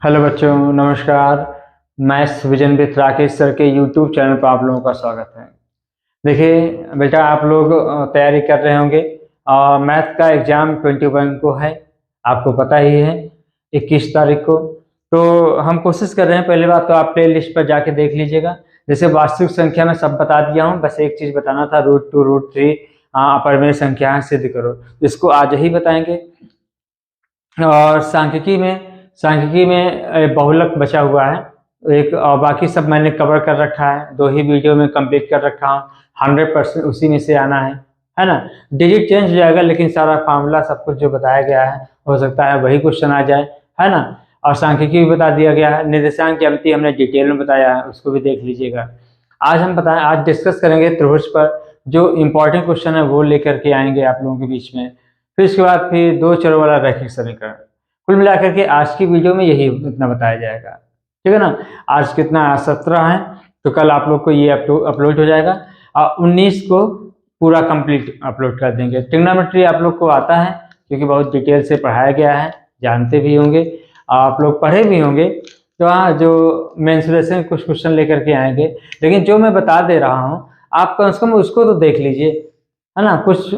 Hello बच्चों, नमस्कार। Maths vision with Rakesh sir के यूट्यूब चैनल पर आप लोगों का स्वागत है। देखिए बेटा, आप लोग तैयारी कर रहे होंगे। मैथ का एग्ज़ाम 21 को है, आपको पता ही है, 21 तारीख को। तो हम कोशिश कर रहे हैं, पहली बात तो आप प्ले लिस्ट पर जाके देख लीजिएगा। जैसे वास्तविक संख्या में सब बता दिया हूँ, बस एक चीज़ बताना था, √2 √3 अपरिमेय संख्या सिद्ध करो, इसको आज ही बताएंगे। और सांख्यिकी में बहुलक बचा हुआ है एक, और बाकी सब मैंने कवर कर रखा है, 2 ही वीडियो में कंप्लीट कर रखा हूँ। 100% उसी में से आना है ना। डिजिट चेंज हो जाएगा, लेकिन सारा फार्मूला सब कुछ जो बताया गया है हो सकता है वही क्वेश्चन आ जाए, है ना। और सांख्यिकी भी बता दिया गया है, निर्देशांक ज्यामिति हमने डिटेल में बताया है, उसको भी देख लीजिएगा। आज डिस्कस करेंगे त्रिभुज पर, जो इम्पोर्टेंट क्वेश्चन है वो लेकर के आएंगे आप लोगों के बीच में। फिर इसके बाद फिर 2 चरों वाला रैखिक समीकरण। कुल मिलाकर के आज की वीडियो में यही इतना बताया जाएगा, ठीक है ना। आज कितना 17 है, तो कल आप लोग को ये अपलोड हो जाएगा, और 19 को पूरा कंप्लीट अपलोड कर देंगे। ट्रिग्नोमेट्री आप लोग को आता है, क्योंकि बहुत डिटेल से पढ़ाया गया है, जानते भी होंगे, आप लोग पढ़े भी होंगे। तो हाँ, जो मेंसुरेशन कुछ क्वेश्चन लेकर के आएंगे, लेकिन जो मैं बता दे रहा हूँ आप कम से कम उसको तो देख लीजिए, है ना, कुछ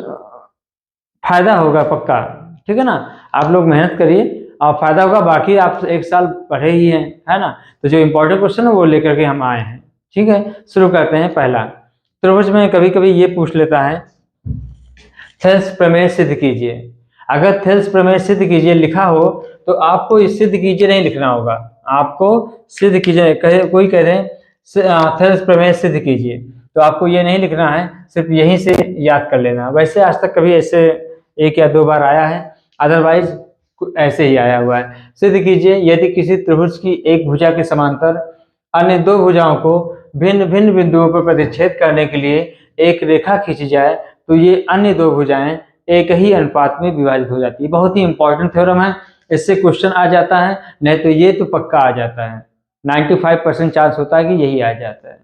फायदा होगा पक्का, ठीक है ना। आप लोग मेहनत करिए और फायदा होगा। बाकी आप एक साल पढ़े ही हैं, है ना। तो जो इम्पोर्टेंट क्वेश्चन है वो लेकर के हम आए हैं, ठीक है। शुरू करते हैं। पहला त्रिभुज में कभी कभी ये पूछ लेता है, थेल्स प्रमेय सिद्ध कीजिए। अगर थेल्स प्रमेय सिद्ध कीजिए लिखा हो तो आपको इस सिद्ध कीजिए नहीं लिखना होगा, आपको सिद्ध कीजिए कोई कह रहे हैं थेल्स प्रमेय सिद्ध कीजिए, तो आपको ये नहीं लिखना है, सिर्फ यहीं से याद कर लेना। वैसे आज तक कभी ऐसे 1 या 2 बार आया है, अदरवाइज ऐसे ही आया हुआ है। सिद्ध कीजिए, यदि किसी त्रिभुज की एक भुजा के समांतर अन्य 2 भुजाओं को भिन्न भिन्न बिंदुओं पर प्रतिच्छेद करने के लिए एक रेखा खींची जाए, तो ये अन्य 2 भुजाएं एक ही अनुपात में विभाजित हो जाती है। बहुत ही इंपॉर्टेंट थ्योरम है, इससे क्वेश्चन आ जाता है, नहीं तो ये तो पक्का आ जाता है। 95% चांस होता है कि यही आ जाता है।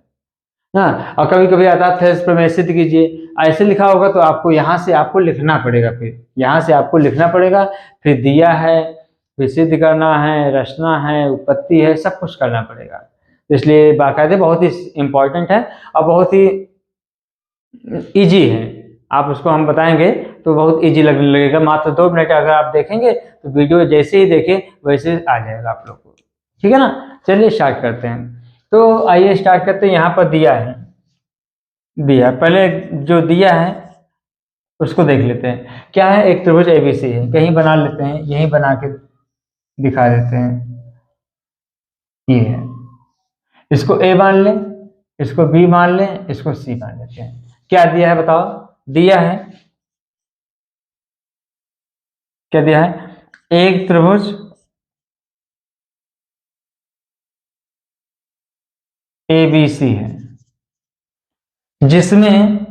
हाँ, और कभी कभी आता है थेल्स प्रमेय सिद्ध कीजिए, ऐसे लिखा होगा तो आपको यहाँ से आपको लिखना पड़ेगा, फिर यहाँ से आपको लिखना पड़ेगा, फिर दिया है, फिर सिद्ध करना है, रचना है, उत्पत्ति है, सब कुछ करना पड़ेगा। इसलिए बाकायदे बहुत ही इम्पोर्टेंट है और बहुत ही इजी है। आप उसको हम बताएंगे तो बहुत इजी लगने लगेगा। मात्र 2 मिनट अगर आप देखेंगे तो वीडियो जैसे ही देखें वैसे आ जाएगा आप लोग को, ठीक है ना। चलिए स्टार्ट करते हैं। तो आइए स्टार्ट करते हैं। यहाँ पर दिया है, पहले जो दिया है उसको देख लेते हैं। क्या है, एक त्रिभुज एबीसी है, कहीं बना लेते हैं, यहीं बना के दिखा देते हैं। ये है, इसको ए मान लें, इसको बी मान लें, इसको सी मान लेते हैं। क्या दिया है बताओ। दिया है, क्या दिया है, एक त्रिभुज एबीसी है, जिसमें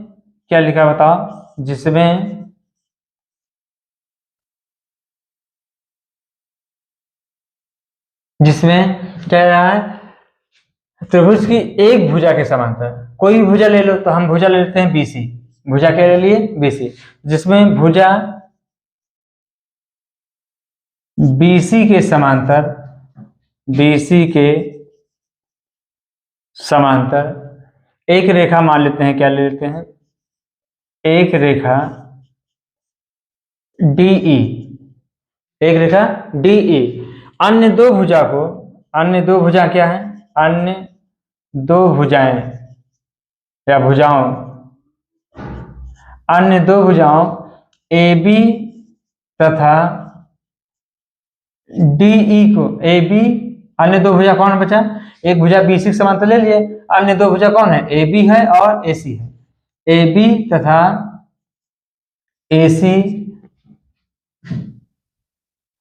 क्या लिखा बताओ, जिसमें क्या रहा है, त्रिभुज की एक भुजा के समांतर, कोई भी भुजा ले लो, तो हम भुजा ले लेते हैं बीसी। भुजा क्या ले लिए, बीसी, जिसमें भुजा बीसी के समांतर, बीसी के समांतर एक रेखा मान लेते हैं। क्या ले लेते हैं, एक रेखा डीई, एक रेखा डीई। अन्य 2 भुजा को, अन्य 2 भुजा क्या है, अन्य 2 भुजाएं या भुजाओं, अन्य 2 भुजाओं ए बी तथा डीई को, ए बी, अन्य 2 भुजा कौन बचा, एक भुजा बी सी समांतर ले लिए, अन्य 2 भुजा कौन है, ए बी है और ए सी है। ए बी तथा ए सी,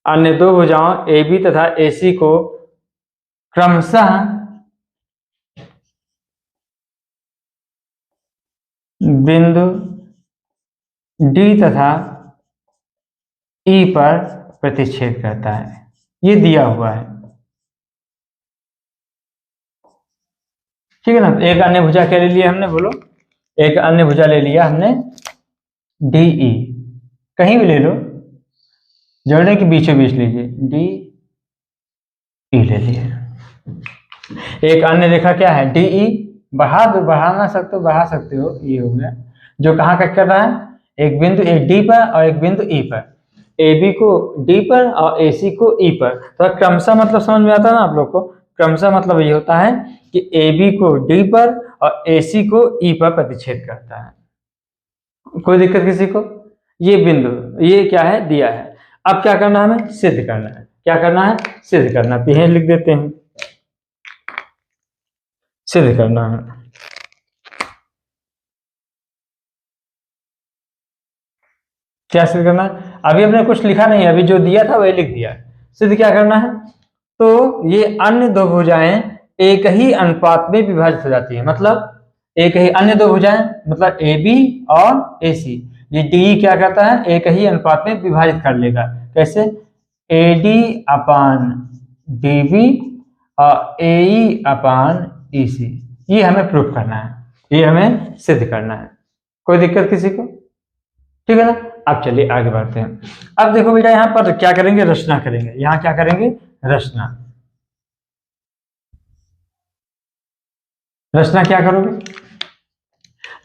अन्य 2 भुजाओं ए बी तथा ए सी को क्रमशः बिंदु डी तथा ई पर प्रतिच्छेद करता है। ये दिया हुआ है, ठीक है ना। एक अन्य भुजा क्या ले लिया हमने, बोलो, एक अन्य भुजा ले लिया हमने डीई, कहीं भी ले लो, जोड़ने के बीचों बीच लीजिए, डी ई ले लिए। एक अन्य रेखा क्या है, डी ई, बढ़ाना सकते हो, बढ़ा सकते हो, ये हो गया, जो कहाँ कट कर रहा है, एक बिंदु ए डी पर और एक बिंदु ई पर, ए बी को डी पर और ए सी को ई पर। तो क्रमशः मतलब समझ में आता है ना आप लोग को, क्रमशः मतलब ये होता है कि ए बी को डी पर और ए सी को ई पर प्रतिच्छेद करता है। कोई दिक्कत किसी को? ये बिंदु ये क्या है, दिया है। अब क्या करना है, हमें सिद्ध करना है। क्या करना है, सिद्ध करना। तो यह लिख देते हैं, सिद्ध करना है। क्या सिद्ध करना है, अभी हमने कुछ लिखा नहीं है, अभी जो दिया था वही लिख दिया है। सिद्ध क्या करना है, तो ये अन्य दो भुजाएं एक ही अनुपात में विभाजित हो जाती है। मतलब एक ही अन्य दो भुजाएं मतलब ए बी और ए सी, ये डी क्या करता है, एक ही अनुपात में विभाजित कर लेगा। कैसे, A D upon D B और ए ई अपान ई सी, ये हमें प्रूफ करना है, ये हमें सिद्ध करना है। कोई दिक्कत किसी को? ठीक है ना। अब चलिए आगे बढ़ते हैं। अब देखो बेटा, यहाँ पर क्या करेंगे, रचना करेंगे। यहाँ क्या करेंगे, रचना। रचना क्या करोगे,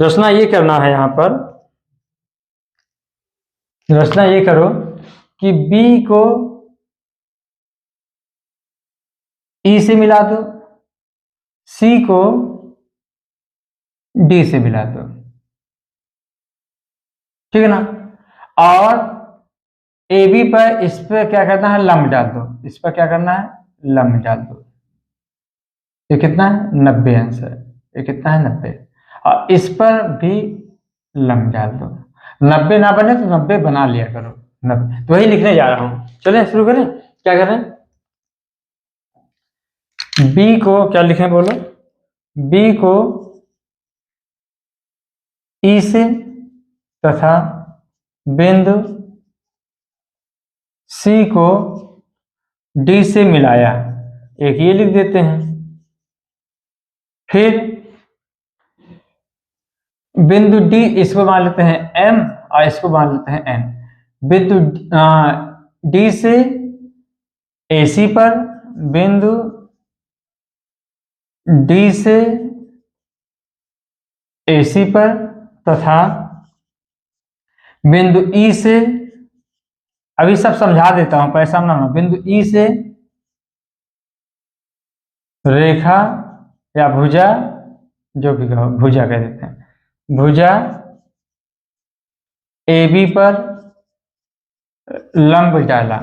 रचना ये करना है, यहाँ पर रचना ये करो कि B को E से मिला दो, C को D से मिला दो, ठीक है ना। और AB पर इस पर क्या करना है, लंब डाल दो। इस पर क्या करना है, लंब डाल दो। ये कितना है, 90 आंसर। ये कितना है, 90। और इस पर भी लंब डाल दो। 90 ना बने तो 90 बना लिया करो, 90। तो वही लिखने जा रहा हूं। चलें शुरू करें। क्या करें, B को क्या लिखें बोलो, B को E से तथा बिंदु C को D से मिलाया, एक ये लिख देते हैं। फिर बिंदु D इसको मान लेते हैं M और इसको मान लेते हैं N। बिंदु D से AC पर, बिंदु D से AC पर तथा बिंदु E से, अभी सब समझा देता हूं, परेशान ना हो। बिंदु E से रेखा या भुजा, जो भी कहो, भुजा कह देते हैं, भुजा AB पर लंब डाला।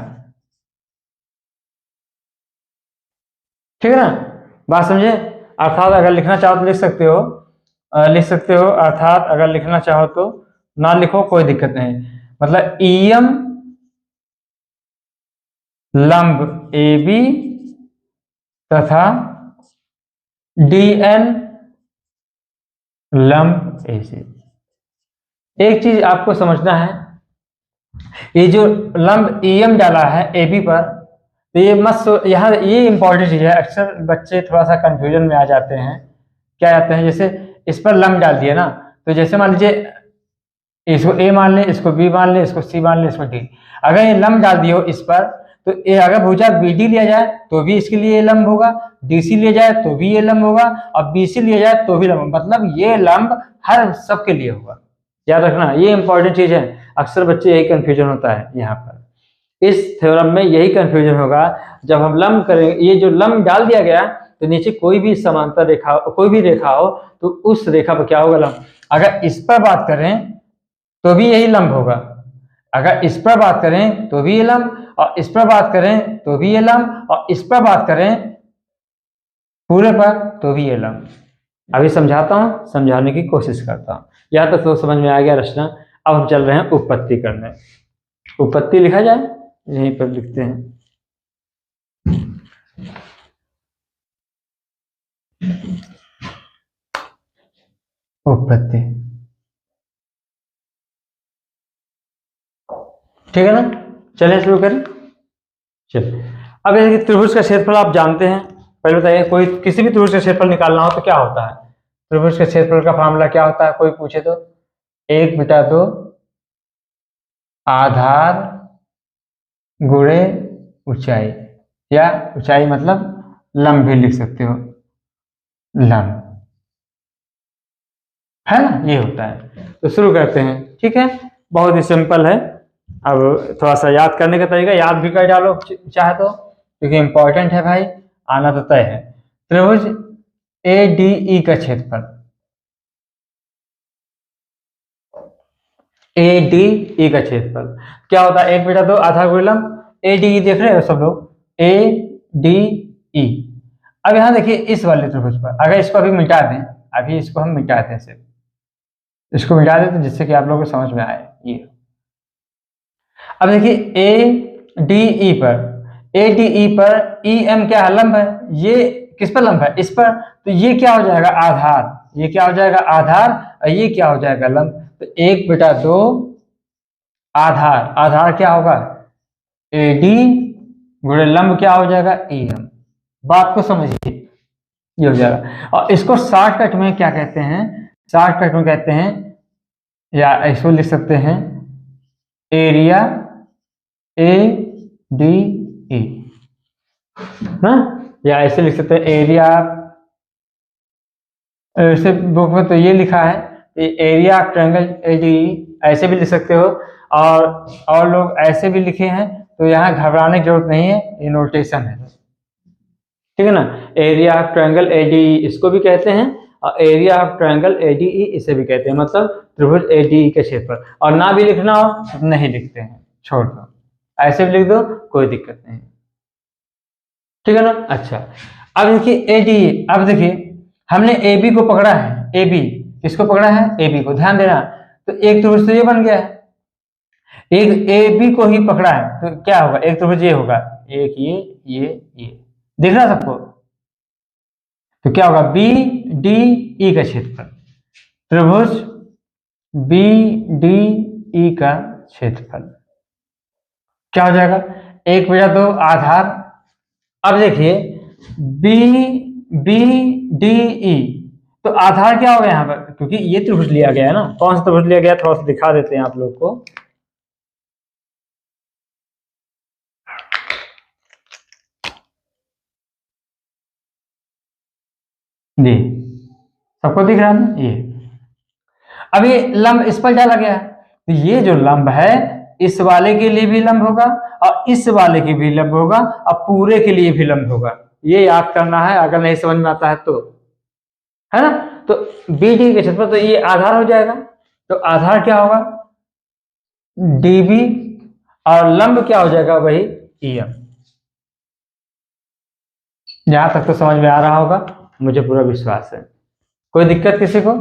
ठीक है ना, बात समझे। अर्थात अगर लिखना चाहो तो लिख सकते हो, अर्थात अगर लिखना चाहो तो ना लिखो, कोई दिक्कत नहीं। मतलब EM लंब AB तथा DN लंब AC। एक चीज आपको समझना है, ये जो लंब EM डाला है AB पर, तो ये मत यहाँ, ये इंपॉर्टेंट चीज है। अक्सर बच्चे थोड़ा सा कंफ्यूजन में आ जाते हैं। क्या आते हैं, जैसे इस पर लंब डाल दिया ना, तो जैसे मान लीजिए इसको A मान ले, इसको B मान ले, इसको C मान ले, इसको D। अगर ये लंब डाल दियो इस पर, तो ये अगर भुजा BD लिया जाए तो भी इसके लिए ये लंब होगा, DC लिया जाए तो भी ये लंब होगा, और BC लिया जाए तो भी लंब, मतलब ये लंब हर सबके लिए होगा। याद रखना, ये इंपॉर्टेंट चीज है। अक्सर बच्चे यही कंफ्यूजन होता है यहाँ पर। इस थ्योरम में यही कंफ्यूजन होगा जब हम लंब करेंगे। ये जो लंब डाल दिया गया तो नीचे कोई भी समांतर रेखा, कोई भी रेखा हो, तो उस रेखा पर क्या होगा, लंब। अगर इस पर बात करें तो भी यही लंब होगा, अगर इस पर बात करें तो भी ये लंब, और इस पर बात करें तो भी ये लंब, और इस पर बात करें पूरे पर तो भी ये लंब। अभी समझाता हूं, समझाने की कोशिश करता हूं। यहां तक तो समझ में आ गया रचना। अब हम चल रहे हैं उपपत्ति करने। उपपत्ति लिखा जाए, यहीं पर लिखते हैं। उपपत्ति, ठीक है ना। चलिए शुरू करें। चलिए, अब जैसे त्रिभुज का क्षेत्रफल आप जानते हैं। पहले बताइए, कोई किसी भी त्रिभुज का क्षेत्रफल निकालना हो तो क्या होता है, त्रिभुज के क्षेत्रफल का फार्मूला क्या होता है, कोई पूछे तो 1/2 आधार गुणे ऊंचाई। या ऊंचाई मतलब लंब भी लिख सकते हो, लंब, है ना, ये होता है। तो शुरू करते हैं, ठीक है, बहुत ही सिंपल है। अब थोड़ा सा याद करने का तरीका याद भी कर डालो चाहे तो, क्योंकि इंपॉर्टेंट है भाई, आना तो तय है। त्रिभुज ADE का क्षेत्रफल, ADE का क्षेत्रफल क्या होता है? 1/2 आधार गुणित लंब, ADE देख रहे हो सब लोग, ADE। अब यहाँ देखिए इस वाले त्रिभुज पर अगर इसको अभी मिटा दें, अभी इसको हम मिटा दें, सिर्फ इसको मिटा दें तो जिससे कि आप लोगों को समझ में आए ये। अब देखिए ADE पर EM क्या है? लंब है। ये किस पर लंब है? इस पर। तो ये क्या हो जाएगा? आधार। ये क्या हो जाएगा? आधार। और ये क्या हो जाएगा? लंब। तो 1/2 आधार, आधार क्या होगा? AD गुणे लंब क्या हो जाएगा? EM। बात को समझिए, ये हो जाएगा। और इसको शॉर्टकट में क्या कहते हैं? शॉर्टकट में कहते हैं, या इसको लिख सकते हैं एरिया ADE, हाँ, या ऐसे लिख सकते हैं एरिया, ऐसे बुक में तो ये लिखा है एरिया ऑफ ट्रायंगल ADE, ऐसे भी लिख सकते हो। और लोग ऐसे भी लिखे हैं, तो यहाँ घबराने की जरूरत नहीं है, ये नोटेशन है, ठीक है ना। एरिया ऑफ ट्रायंगल ADE इसको भी कहते हैं, और एरिया ऑफ ट्रायंगल ADE इसे भी कहते हैं, मतलब त्रिभुज ADE के क्षेत्रफल। और ना भी लिखना हो तो नहीं लिखते हैं, छोड़ दो, ऐसे भी लिख दो, कोई दिक्कत नहीं, ठीक है ना। अच्छा, अब देखिए ADE, अब देखिए हमने AB को पकड़ा है, AB किसको पकड़ा है? AB को, ध्यान देना। तो एक त्रिभुज तो ये बन गया है, एक AB को ही पकड़ा है, तो क्या होगा? एक त्रिभुज ये होगा, एक ये दिख रहा है सबको? तो क्या होगा? BDE का क्षेत्रफल, त्रिभुज BDE का क्षेत्रफल क्या हो जाएगा? 1/2 आधार। अब देखिए BDE, तो आधार क्या हो गया यहाँ पर? क्योंकि ये त्रिभुज लिया गया है ना, कौन सा त्रिभुज लिया गया? थोड़ा सा दिखा देते हैं आप लोग को। जी, सबको दिख रहा है ना? ये अब ये लंब इस पर डाला गया है, तो ये जो लंब है इस वाले के लिए भी लंब होगा, और इस वाले के भी लंब होगा, और पूरे के लिए भी लंब होगा। ये याद करना है, अगर नहीं समझ में आता है तो, है ना। तो BD के क्षेत्रफल, तो ये आधार हो जाएगा, तो आधार क्या होगा? DB, और लंब क्या हो जाएगा? वही EM। यहां तक तो समझ में आ रहा होगा, मुझे पूरा विश्वास है। कोई दिक्कत किसी को?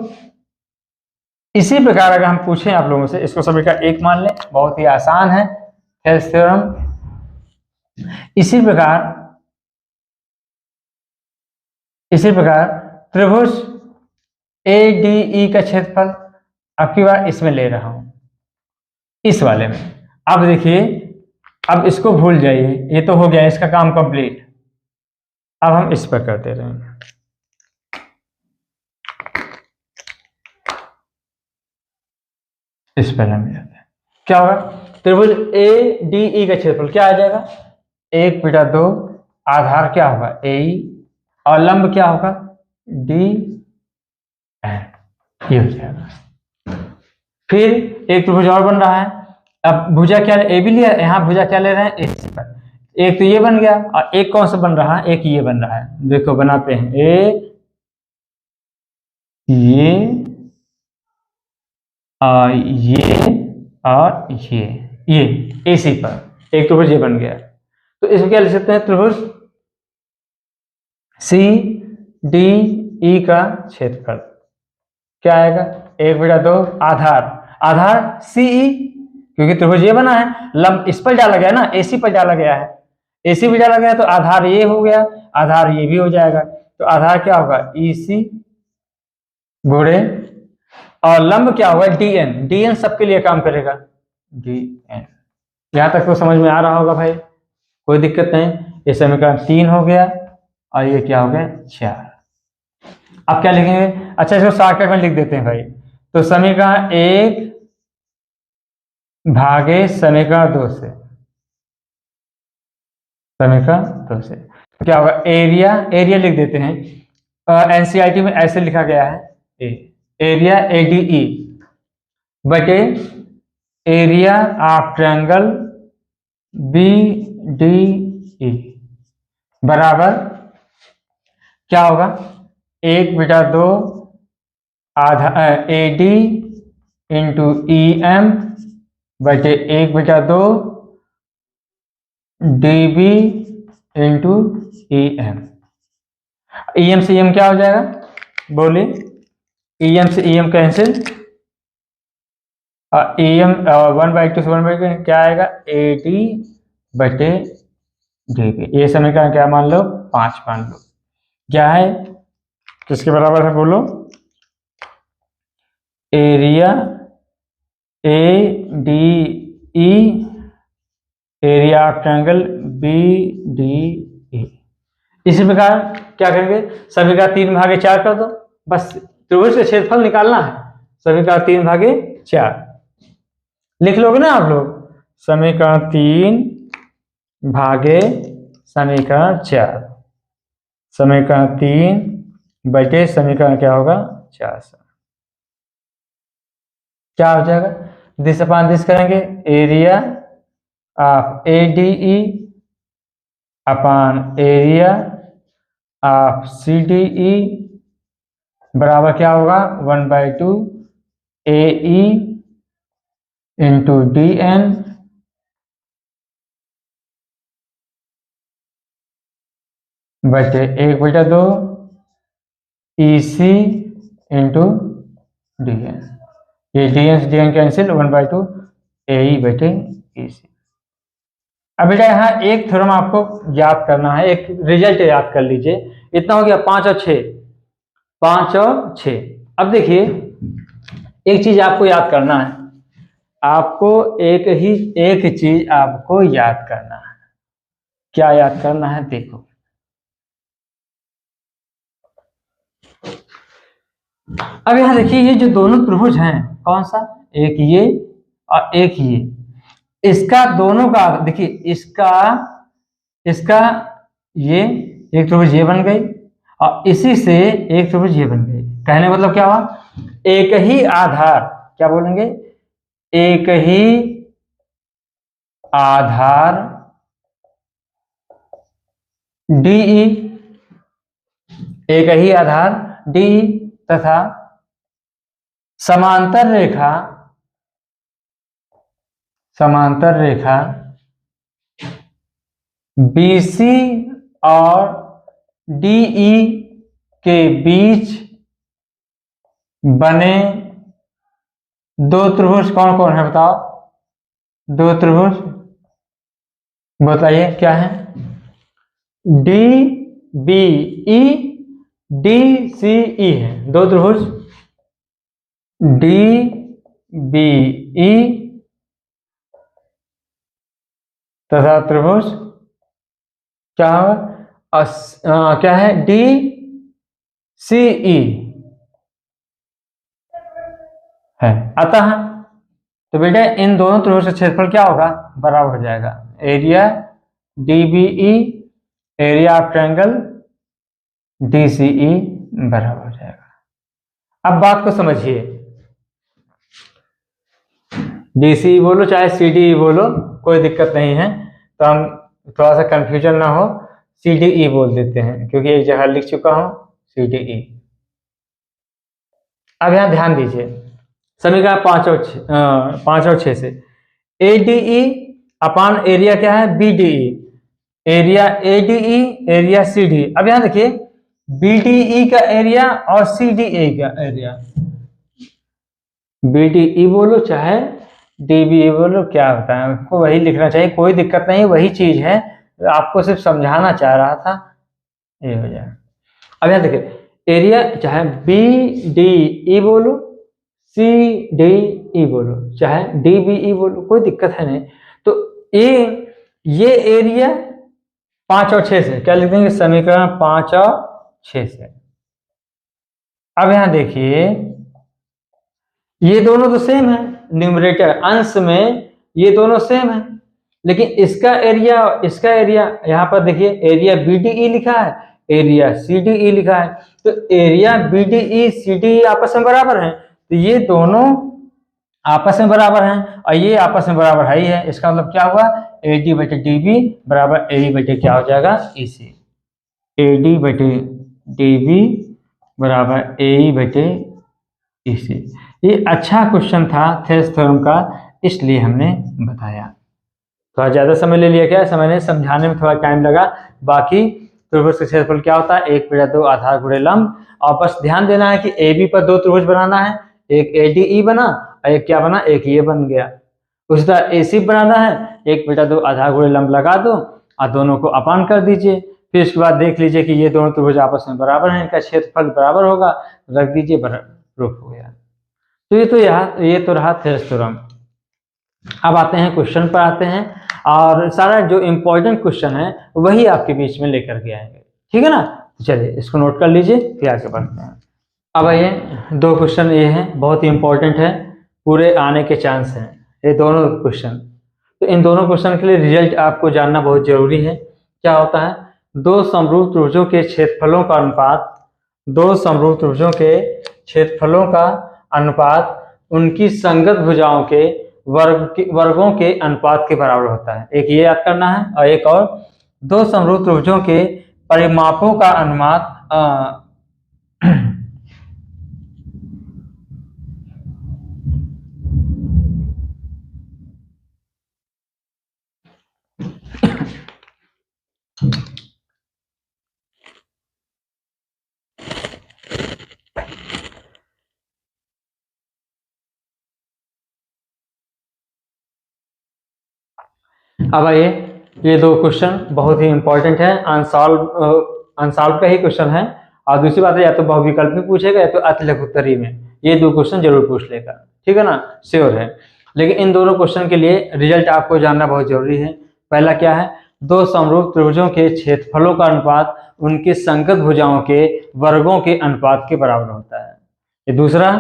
इसी प्रकार अगर हम पूछें आप लोगों से, इसको सभी का एक मान लें, बहुत ही आसान है, हेल्स थ्योरम। इसी प्रकार त्रिभुज ADE का क्षेत्रफल, अब की बार इसमें ले रहा हूं, इस वाले में। अब देखिए, अब इसको भूल जाइए, ये तो हो गया, इसका काम कंप्लीट। अब हम इस पर करते रहेंगे। इस पर हम जाते हैं, क्या होगा? त्रिभुज ADE का क्षेत्रफल क्या आ जाएगा? 1/2 आधार क्या होगा? AE, और लंब क्या होगा? DN, ये हो जाएगा। फिर एक त्रिभुज और बन रहा है, अब भुजा क्या AB लिया, यहाँ भुजा क्या ले रहे हैं? AC पर। एक तो ये बन गया, और एक कौन सा बन रहा है? एक ये बन रहा है, देखो बनाते हैं, एक ये और ये AC पर एक त्रिभुज ये बन गया। तो इसमें क्या लिख सकते हैं? त्रिभुज CDE का क्षेत्रफल क्या आएगा? 1/2 आधार, आधार CE, क्योंकि त्रिभुज ये बना है, लंब इस पर डाला गया ना, AC पर डाला गया है, AC भी डाला गया, तो आधार ये हो गया, आधार ये भी हो जाएगा। तो आधार क्या होगा? EC गुणे, और लंब क्या होगा? DN सबके लिए काम करेगा, DN। यहां तक तो समझ में आ रहा होगा भाई, कोई दिक्कत नहीं। ये समीकरण 3 हो गया, और ये क्या हो गया? 4। अब क्या लिखेंगे? अच्छा, इसको शॉर्टकट में लिख देते हैं भाई। तो समीकरण 1 भागे समीकरण 2 से, समीकरण 2 से क्या होगा, एरिया, एरिया लिख देते हैं, एनसीईआरटी में ऐसे लिखा गया है, एरिया एडीई बटे area of triangle B D E बराबर क्या होगा, 1/2 आधा A D into E M बटे 1/2 D B into E M. E M से ई एम क्या हो जाएगा, बोलिए, ई एम से E M cancel, E M 1/2 से 1/2 क्या आएगा, ए डी बटे डी बी। ये समीकरण क्या मान लो, 5 मान लो। क्या है, किसके बराबर है बोलो, area A D E area of triangle B D E. इसी प्रकार क्या करेंगे, सभी का 3/4 कर दो, बस त्रिभुज का क्षेत्रफल निकालना है, सभी का 3/4 लिख लोगे ना आप लोग, समीकरण 3/4, समीकरण 3 बटे समीकरण क्या होगा 4, क्या हो जाएगा, दिस अपान दिस करेंगे, area of A D E upon area of C D E बराबर क्या होगा, 1/2 A E into D N बटे 1/2 E C into D N. ये डी एन से D N cancel, 1/2 A E बटे E सी। अब बेटा यहाँ एक थ्योरम आपको याद करना है, एक रिजल्ट याद कर लीजिए, इतना हो गया 5 और 6, 5 और 6। अब देखिए एक चीज आपको याद करना है, आपको एक चीज आपको याद करना है, क्या याद करना है, देखो अब यहाँ देखिए, ये जो दोनों त्रिभुज हैं, कौन सा, एक ये और एक ये, इसका दोनों का देखिए, इसका ये एक त्रिभुज ये बन गई और इसी से एक त्रिभुज ये बन गई। कहने मतलब क्या हुआ, एक ही आधार, क्या बोलेंगे, एक ही आधार डीई, एक ही आधार डीई तथा समांतर रेखा बीसी और डीई के बीच बने दो त्रिभुज कौन कौन है बताओ, दो त्रिभुज बताइए क्या है, D B E D C E है, दो त्रिभुज डी बी ई तथा त्रिभुज क्या होगा, क्या है, डी सी ई है। अतः तो बेटा इन दोनों त्रिभुज का क्षेत्रफल क्या होगा, बराबर हो जाएगा, area D B E area of triangle D C E बराबर हो जाएगा। अब बात को समझिए, डी सी ई बोलो चाहे सी डी ई बोलो, कोई दिक्कत नहीं है, तो हम थोड़ा सा कंफ्यूजन ना हो सी डी ई बोल देते हैं, क्योंकि एक जगह लिख चुका हूं सी डी ई। अब यहां ध्यान दीजिए, समीकरण 5 और 6 से ए डी ई अपान एरिया क्या है, B D E, area A D E area C D. अब यहां देखिए बी डी ई का एरिया और सी डी ए का एरिया, बी डी ई बोलो चाहे डी बी ई बोलो, क्या होता है आपको वही लिखना चाहिए, कोई दिक्कत नहीं, वही चीज है, आपको सिर्फ समझाना चाह रहा था, ये हो जाए। अब यहां देखिए एरिया चाहे बी डी ई बोलो सी डी ई बोलो चाहे डी बी ई बोलो, कोई दिक्कत है नहीं। तो ये एरिया 5 और 6 से क्या लिख देंगे, समीकरण 5 और 6 से। अब यहां देखिए ये दोनों तो सेम है, न्यूमरेटर अंश में ये दोनों सेम है, लेकिन इसका एरिया यहाँ पर देखिए, एरिया BDE लिखा है, एरिया CDE लिखा है। तो एरिया BDE CDE आपस में बराबर हैं, तो ये दोनों आपस में बराबर हैं और ये आपस में बराबर है ही है। इसका मतलब क्या हुआ, AD बटे DB बराबर AE बटे क्या हो जाएगा, EC। AD बटे DB बराबर AE बटे EC। ये अच्छा क्वेश्चन था थेल्स थ्योरम का, इसलिए हमने बताया। थोड़ा ज्यादा समय ले लिया, क्या समय नहीं, समझाने में थोड़ा टाइम लगा। बाकी त्रिभुज का क्षेत्रफल क्या होता है, 1/2 आधार गुणे लंब। और बस ध्यान देना है कि AB पर 2 त्रिभुज बनाना है, एक ADE बना और एक क्या बना, एक ये बन गया। उसी तरह AC बनाना है, 1/2 आधार गुणे लंब लगा दो और दोनों को अपान कर दीजिए। फिर उसके बाद देख लीजिए कि ये दोनों त्रिभुज आपस में बराबर हैं, इनका क्षेत्रफल बराबर होगा, रख दीजिए, प्रूफ हो गया। तो ये तो रहा थेल्स थ्योरम। अब आते हैं क्वेश्चन पर आते हैं, और सारा जो इम्पोर्टेंट क्वेश्चन है वही आपके बीच में लेकर के आएंगे, ठीक है ना। चलिए इसको नोट कर लीजिए, फिर आगे बढ़ते हैं। अब आइए 2 क्वेश्चन ये हैं, बहुत ही इंपॉर्टेंट है, पूरे आने के चांस हैं ये दोनों क्वेश्चन। तो इन दोनों क्वेश्चन के लिए रिजल्ट आपको जानना बहुत जरूरी है। क्या होता है, 2 समरूप त्रिभुजों के क्षेत्रफलों का अनुपात, 2 समरूप त्रिभुजों के क्षेत्रफलों का अनुपात उनकी संगत भुजाओं के वर्गों के अनुपात के बराबर होता है। एक ये याद करना है, और एक और, 2 समरूप त्रिभुजों के परिमापों का अनुपात अब आइए, ये 2 क्वेश्चन बहुत ही इंपॉर्टेंट है, अनसॉल्व का ही क्वेश्चन है। और दूसरी बात है, या तो बहुविकल्प में पूछेगा या तो अतिलघुत्तरी में, ये 2 क्वेश्चन जरूर पूछ लेगा, ठीक है ना, श्योर है। लेकिन इन दोनों क्वेश्चन के लिए रिजल्ट आपको जानना बहुत जरूरी है। पहला क्या है, 2 समरूप त्रिभुजों के क्षेत्रफलों का अनुपात उनके संगत भुजाओं के वर्गों के अनुपात के बराबर होता है। ये दूसरा,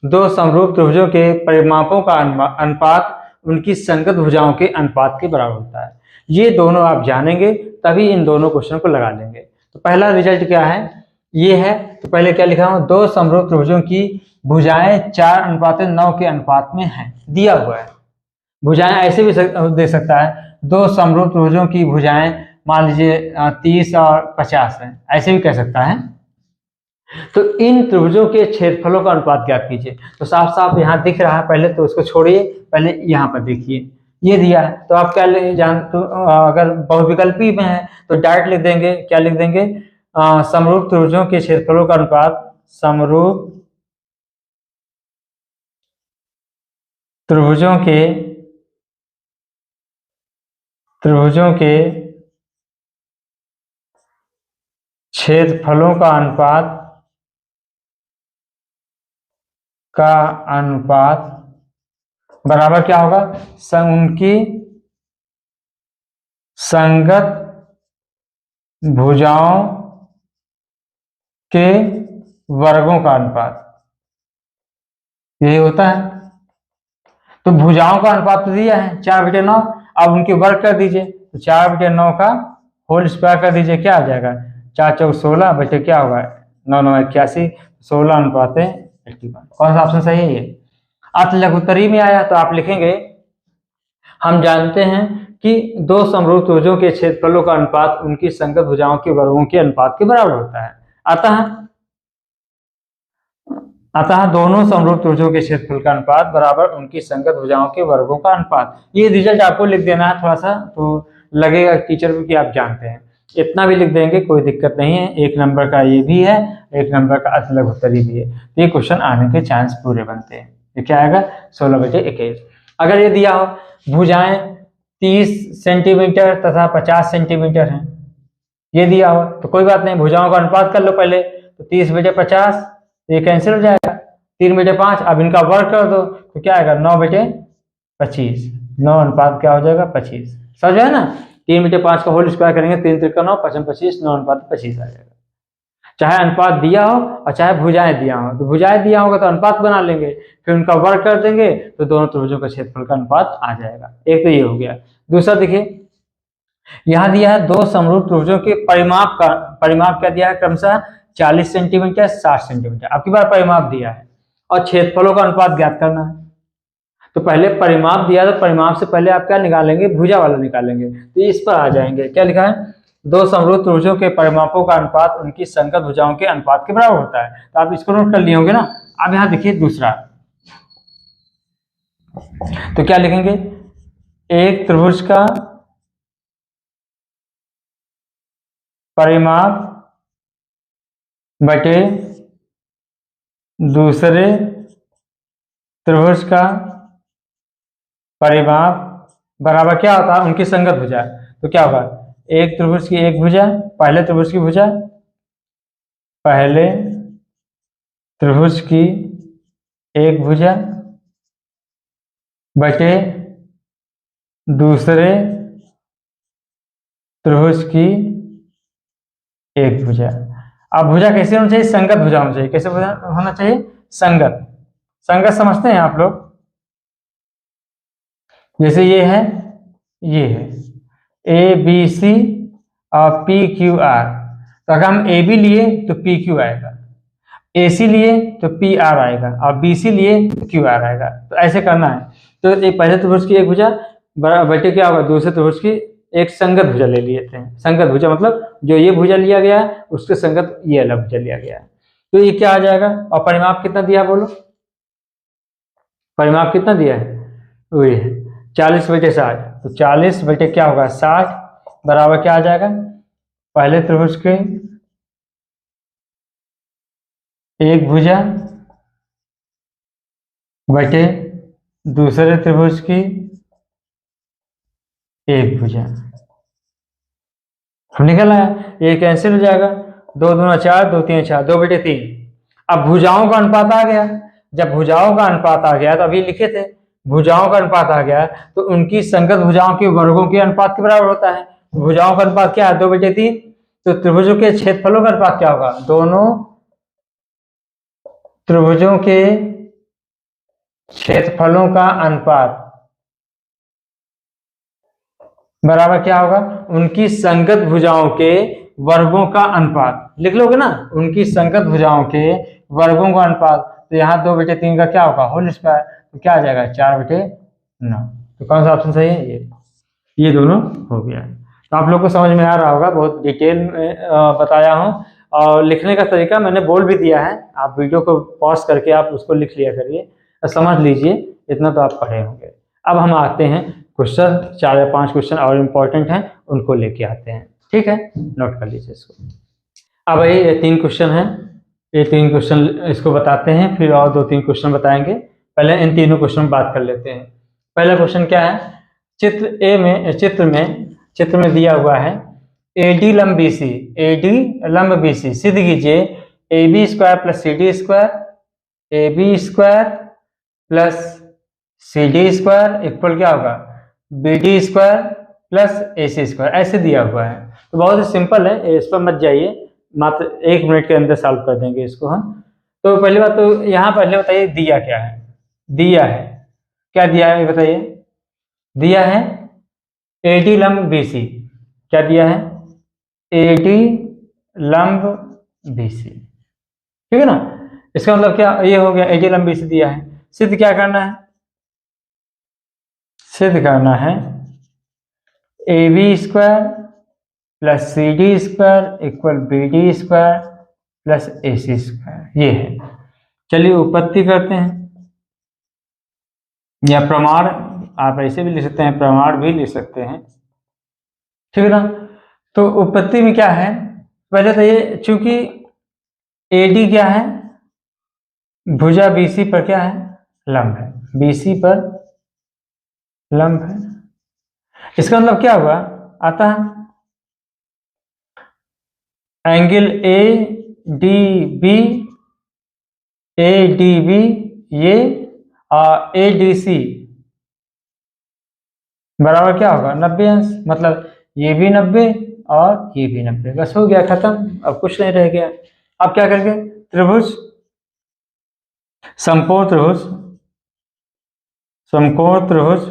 2 समरूप त्रिभुजों के परिमापों का अनुपात उनकी संगत भुजाओं के अनुपात के बराबर होता है। ये दोनों आप जानेंगे तभी इन दोनों क्वेश्चन को लगा लेंगे। तो पहला रिजल्ट क्या है, ये है। तो पहले क्या लिखा हूं, 2 समरूप त्रिभुजों की भुजाएं 4:9 के अनुपात में है, दिया हुआ है। भुजाएं ऐसे भी दे सकता है, 2 समरूप त्रिभुजों की भुजाएं मान लीजिए 30 और 50 है, ऐसे भी कह सकता है। तो इन त्रिभुजों के क्षेत्रफलों का अनुपात ज्ञात कीजिए। तो साफ साफ यहाँ दिख रहा है, पहले तो उसको छोड़िए, पहले यहाँ पर देखिए, ये दिया है। तो आप क्या अगर बहुविकल्पी में है तो डायरेक्ट लिख देंगे, क्या लिख देंगे, समरूप त्रिभुजों के क्षेत्रफलों का अनुपात, समरूप त्रिभुजों के क्षेत्रफलों का अनुपात बराबर क्या होगा, उनकी संगत भुजाओं के वर्गों का अनुपात, यही होता है। तो भुजाओं का अनुपात तो दिया है 4/9, अब उनके वर्ग कर दीजिए, तो 4/9 का होल स्क्वायर कर दीजिए, क्या आ जाएगा, 4 चौक 16 बटे क्या होगा 9 9 81, 16:81। कौन सा ऑप्शन सही है, ये। अतिलघुत्तरी में आया तो आप लिखेंगे, हम जानते हैं कि 2 समरूप त्रिभुजों के क्षेत्रफलों का अनुपात उनकी संगत भुजाओं के वर्गों के अनुपात के बराबर होता है। अतः दोनों समरूप त्रिभुजों के क्षेत्रफल का अनुपात बराबर उनकी संगत भुजाओं के वर्गों का अनुपात। ये रिजल्ट आपको लिख देना है, थोड़ा सा तो लगेगा टीचर को कि आप जानते हैं, इतना भी लिख देंगे, कोई दिक्कत नहीं है। 1 नंबर का ये भी है, 1 नंबर का अतिलघुत्तरी भी है, तो ये क्वेश्चन आने के चांस पूरे बनते हैं। ये क्या आएगा, 16/21। अगर ये दिया हो भुजाएं 30 सेंटीमीटर तथा 50 सेंटीमीटर हैं, ये दिया हो तो कोई बात नहीं, भुजाओं का अनुपात कर लो पहले, तो 30/50, ये कैंसिल हो जाएगा, 3/5। अब इनका वर्ग कर दो तो क्या आएगा, 9/25, 9 अनुपात क्या हो जाएगा 25, समझ है ना। 3/5 का होल स्क्वायर करेंगे, 3 त्रिका 9, 5 25, 9:25 आ जाएगा। चाहे अनुपात दिया हो और चाहे भुजाएं दिया हो, तो भुजाएं दिया होगा तो अनुपात बना लेंगे, फिर उनका वर्ग कर देंगे तो दोनों त्रिभुजों का क्षेत्रफल का अनुपात आ जाएगा। एक तो ये हो गया। दूसरा देखिए, यहाँ दिया है दो समरूप त्रिभुजों के परिमाप का, परिमाप क्या दिया है क्रमशः 40 सेंटीमीटर 60 सेंटीमीटर, आपकी बार परिमाप दिया है और क्षेत्रफलों का अनुपात ज्ञात करना है। तो पहले परिमाप दिया, तो परिमाप से पहले आप क्या निकालेंगे, भुजा वाला निकालेंगे। तो इस पर आ जाएंगे, क्या लिखा है, दो समरूप त्रिभुजों के परिमापों का अनुपात उनकी संगत भुजाओं के अनुपात के बराबर होता है। तो आप इसको नोट कर लिए होंगे ना। अब यहाँ देखिए दूसरा, तो क्या लिखेंगे, एक त्रिभुज का परिमाप बटे दूसरे त्रिभुज का परिमाप बराबर क्या होता है, उनकी संगत भुजा। तो क्या होगा, एक त्रिभुज की एक भुजा, पहले त्रिभुज की भुजा, पहले त्रिभुज की एक भुजा बटे दूसरे त्रिभुज की एक भुजा। अब भुजा कैसे होना चाहिए, संगत भुजा होना चाहिए। कैसे भुजा होना चाहिए, संगत। संगत समझते हैं आप लोग, जैसे ये है, ये है ए बी सी और पी क्यू आर। तो अगर हम ए बी लिए तो पी क्यू आएगा, ए सी लिए तो पी आर आएगा और बी सी लिए तो क्यू आर आएगा। तो ऐसे करना है। तो एक पहले त्रिभुज की एक भुजा बटे क्या होगा, दूसरे त्रिभुज की एक संगत भुजा ले लेते हैं। संगत भुजा मतलब जो ये भुजा लिया गया है उसके संगत ये अलग भुजा लिया गया है। तो ये क्या आ जाएगा, और परिमाप कितना दिया बोलो, परिमाप कितना दिया है, वही है 40 बटे 60। तो 40 बटे क्या होगा 60 बराबर क्या आ जाएगा, पहले त्रिभुज के एक भुजा बटे दूसरे त्रिभुज की एक भुजा। निकल आया, ये कैंसिल हो जाएगा, 2 दूना 4, 2 3 6, 2 बटे 3। अब भुजाओं का अनुपात आ गया। जब भुजाओं का अनुपात आ गया तो अभी लिखे थे भुजाओं का अनुपात आ गया तो उनकी संगत भुजाओं के वर्गों के अनुपात के बराबर होता है। भुजाओं का अनुपात क्या है, 2 बटे 3। तो त्रिभुजों के क्षेत्रफलों का अनुपात क्या होगा, दोनों त्रिभुजों के क्षेत्रफलों का अनुपात बराबर क्या होगा, उनकी संगत भुजाओं के वर्गों का अनुपात। लिख लोगे ना, उनकी संगत भुजाओं के वर्गों का अनुपात। तो यहाँ 2 बटे 3 का क्या होगा, होल स्क्वायर। तो क्या आ जाएगा 4 बटे 9। तो कौन सा ऑप्शन सही है, ये दोनों हो गया। तो आप लोग को समझ में आ रहा होगा, बहुत डिटेल में बताया हूँ। और लिखने का तरीका मैंने बोल भी दिया है, आप वीडियो को पॉज करके आप उसको लिख लिया करिए, समझ लीजिए, इतना तो आप पढ़े होंगे। अब हम आते हैं क्वेश्चन, 4 या 5 क्वेश्चन और इम्पोर्टेंट हैं, उनको लेके आते हैं। ठीक है, नोट कर लीजिए इसको। अब ये 3 क्वेश्चन हैं, ये 3 क्वेश्चन इसको बताते हैं, फिर और 2-3 क्वेश्चन बताएंगे। पहले इन तीनों क्वेश्चन बात कर लेते हैं। पहला क्वेश्चन क्या है, चित्र में दिया हुआ है एडी लंब बीसी, एडी लंब बीसी सिद्ध कीजिए A B square plus C D square, A B square plus C D square equal क्या होगा, B D square plus A C square. ऐसे दिया हुआ है। तो बहुत ही सिंपल है, इस पर मत जाइए, मात्र 1 मिनट के अंदर सॉल्व कर देंगे इसको हम। तो पहली बात तो यहाँ पहले बताइए दिया क्या है, दिया है क्या, दिया है बताइए, दिया है एडी लंब बीसी। क्या दिया है, एडी लंब बीसी। ठीक है ना, इसका मतलब क्या, ये हो गया एडी लंब बीसी दिया है। सिद्ध क्या करना है, सिद्ध करना है A B square plus C D square equal B D square plus A C square, ये है। चलिए उत्पत्ति करते हैं, या प्रमाण आप ऐसे भी लिख सकते हैं, प्रमाण भी लिख सकते हैं। ठीक है ना। तो उत्पत्ति में क्या है, पहले तो ये चूंकि एडी क्या है, भुजा बीसी पर क्या है, लंब है, बीसी पर लंब है। इसका मतलब क्या हुआ, आता है angle A D B, A D B ये और ए डी सी बराबर क्या होगा 90 अंश। मतलब ये भी 90 और ये भी 90, बस हो गया खत्म, अब कुछ नहीं रह गया। अब क्या करेंगे, त्रिभुज समकोण त्रिभुज, समकोण त्रिभुज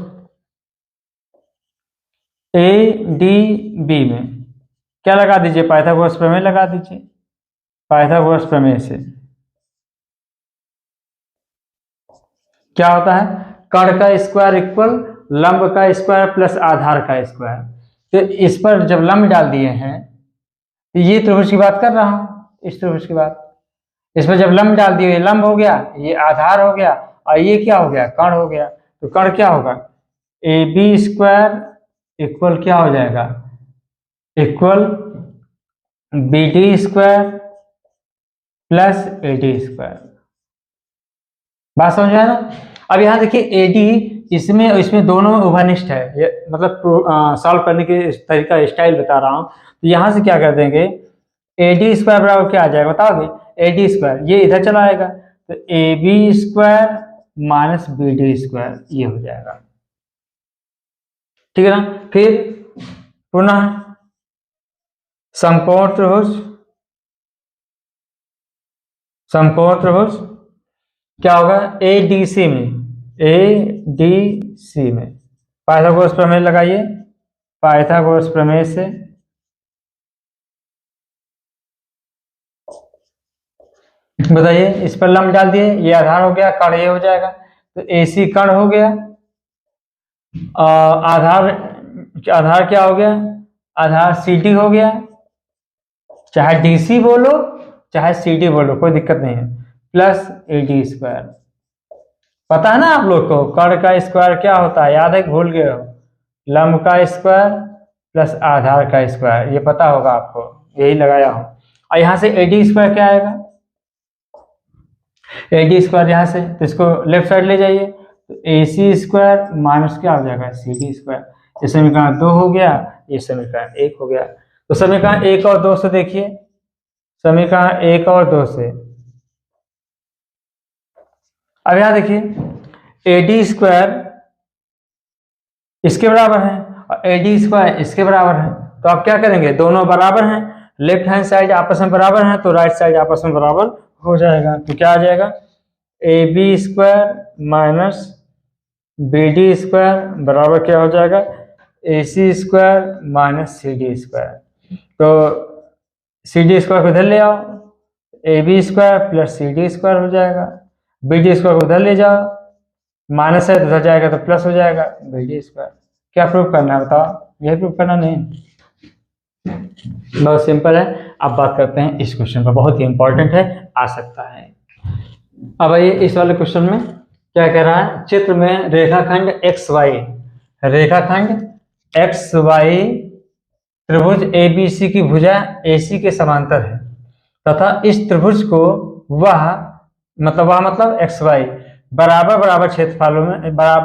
ए डी बी में क्या लगा दीजिए, पाइथागोरस प्रमेय लगा दीजिए। पाइथागोरस प्रमेय से क्या होता है, कर्ण का स्क्वायर इक्वल लंब का स्क्वायर प्लस आधार का स्क्वायर। तो इस पर जब लंब डाल दिए हैं, तो ये त्रिभुज की बात कर रहा हूं, इस त्रिभुज की बात, इसमें जब लंब डाल दिए, ये लंब हो गया, ये आधार हो गया, और ये क्या हो गया, कर्ण हो गया। तो कर्ण क्या होगा, ए बी स्क्वायर इक्वल क्या हो जाएगा, equal B D square plus A D square. बात समझ आया ना। अब यहाँ देखिए ए डी, इसमें दोनों में उभयनिष्ठ है, ये मतलब सॉल्व करने के तरीका स्टाइल बता रहा हूँ। तो यहाँ से क्या कर देंगे, ए डी स्क्वायर बराबर क्या आ जाएगा बताओगे, ए डी स्क्वायर, ये इधर चला आएगा, तो A B square minus B D square ये हो जाएगा, ठीक है ना। फिर पुनः समकोण त्रिभुज, समकोण त्रिभुज क्या होगा, ए डी सी में, ए डी सी में पाइथागोरस प्रमेय लगाइए। पाइथागोरस प्रमेय से बताइए, इस पर लंब डाल दिए, ये आधार हो गया, कर्ण ये हो जाएगा, तो ए सी कर्ण हो गया, आधार क्या हो गया, आधार सी डी हो गया, चाहे डी सी बोलो चाहे सी डी बोलो कोई दिक्कत नहीं है, प्लस ए डी स्क्वायर। पता है ना आप लोग को कर्ण का स्क्वायर क्या होता है, याद है कि भूल गए हो, लंब का स्क्वायर प्लस आधार का स्क्वायर, ये पता होगा आपको, यही लगाया हूं। और यहां से ए डी स्क्वायर क्या आएगा, ए डी स्क्वायर यहाँ से, तो इसको लेफ्ट साइड ले जाइए, तो ए सी स्क्वायर माइनस क्या हो जाएगा, सी डी स्क्वायर। ये समीकरण 2 हो गया, ये समीकरण 1 हो गया। तो समीकरण 1 और 2 से देखिए, समीकरण 1 और 2 से अब यहां देखिए ए डी स्क्वायर इसके बराबर है और ए डी स्क्वायर इसके बराबर है, तो आप क्या करेंगे, दोनों बराबर हैं, लेफ्ट हैंड साइड आपस में बराबर है, तो राइट साइड आपस में बराबर हो जाएगा। तो क्या आ जाएगा, A B square minus B D square बराबर क्या हो जाएगा, A C square minus C D square. तो सी डी स्क्वायर को इधर ले आओ, A B square plus C D square हो जाएगा, बी डी स्क्वायर को उधर ले जाओ, माइनस है तो उधर जाएगा तो प्लस हो जाएगा बी डी स्क्वायर। क्या प्रूफ करना है बताओ, यही प्रूफ करना, नहीं बहुत सिंपल है। अब बात करते हैं इस क्वेश्चन पर, बहुत ही इंपॉर्टेंट है, आ सकता है। अब ये इस वाले क्वेश्चन में क्या कह रहा है, चित्र में रेखाखंड एक्स वाई, रेखाखंड एक्स वाई त्रिभुज ए बी सी की भुजा ए सी के समांतर है तथा इस त्रिभुज को वह मतलब एक्स वाई बराबर बराबर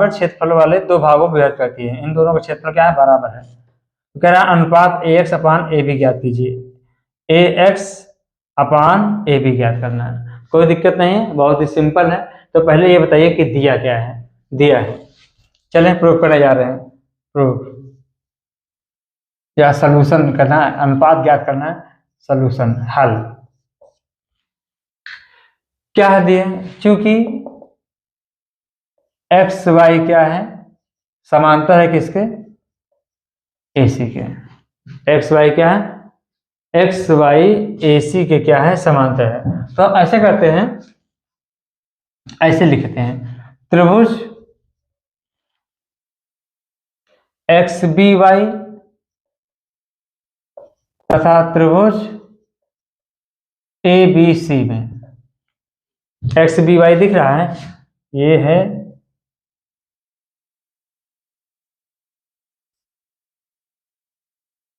क्षेत्रफलों वाले दो भागों में विभाजित करती है। इन दोनों का क्षेत्रफल क्या है, बराबर है। तो कह रहा है अनुपात ए एक्स अपान ए बी ज्ञात कीजिए, ए एक्स अपान ए बी ज्ञात करना है, कोई दिक्कत नहीं है, बहुत ही सिंपल है। तो पहले ये बताइए कि दिया क्या है, दिया है, चलें प्रूफ करने जा रहे हैं, प्रूफ या सलूशन करना है, अनुपात ज्ञात करना है, सलूशन हल क्या है दिए, चूंकि एक्स वाई क्या है, समांतर है किसके, ए सी के, एक्स वाई क्या है, एक्स वाई ए सी के क्या है, समांतर है। तो ऐसे करते हैं, ऐसे लिखते हैं, त्रिभुज एक्स बी वाई तथा त्रिभुज ए बी सी में, एक्स बी वाई दिख रहा है, ये है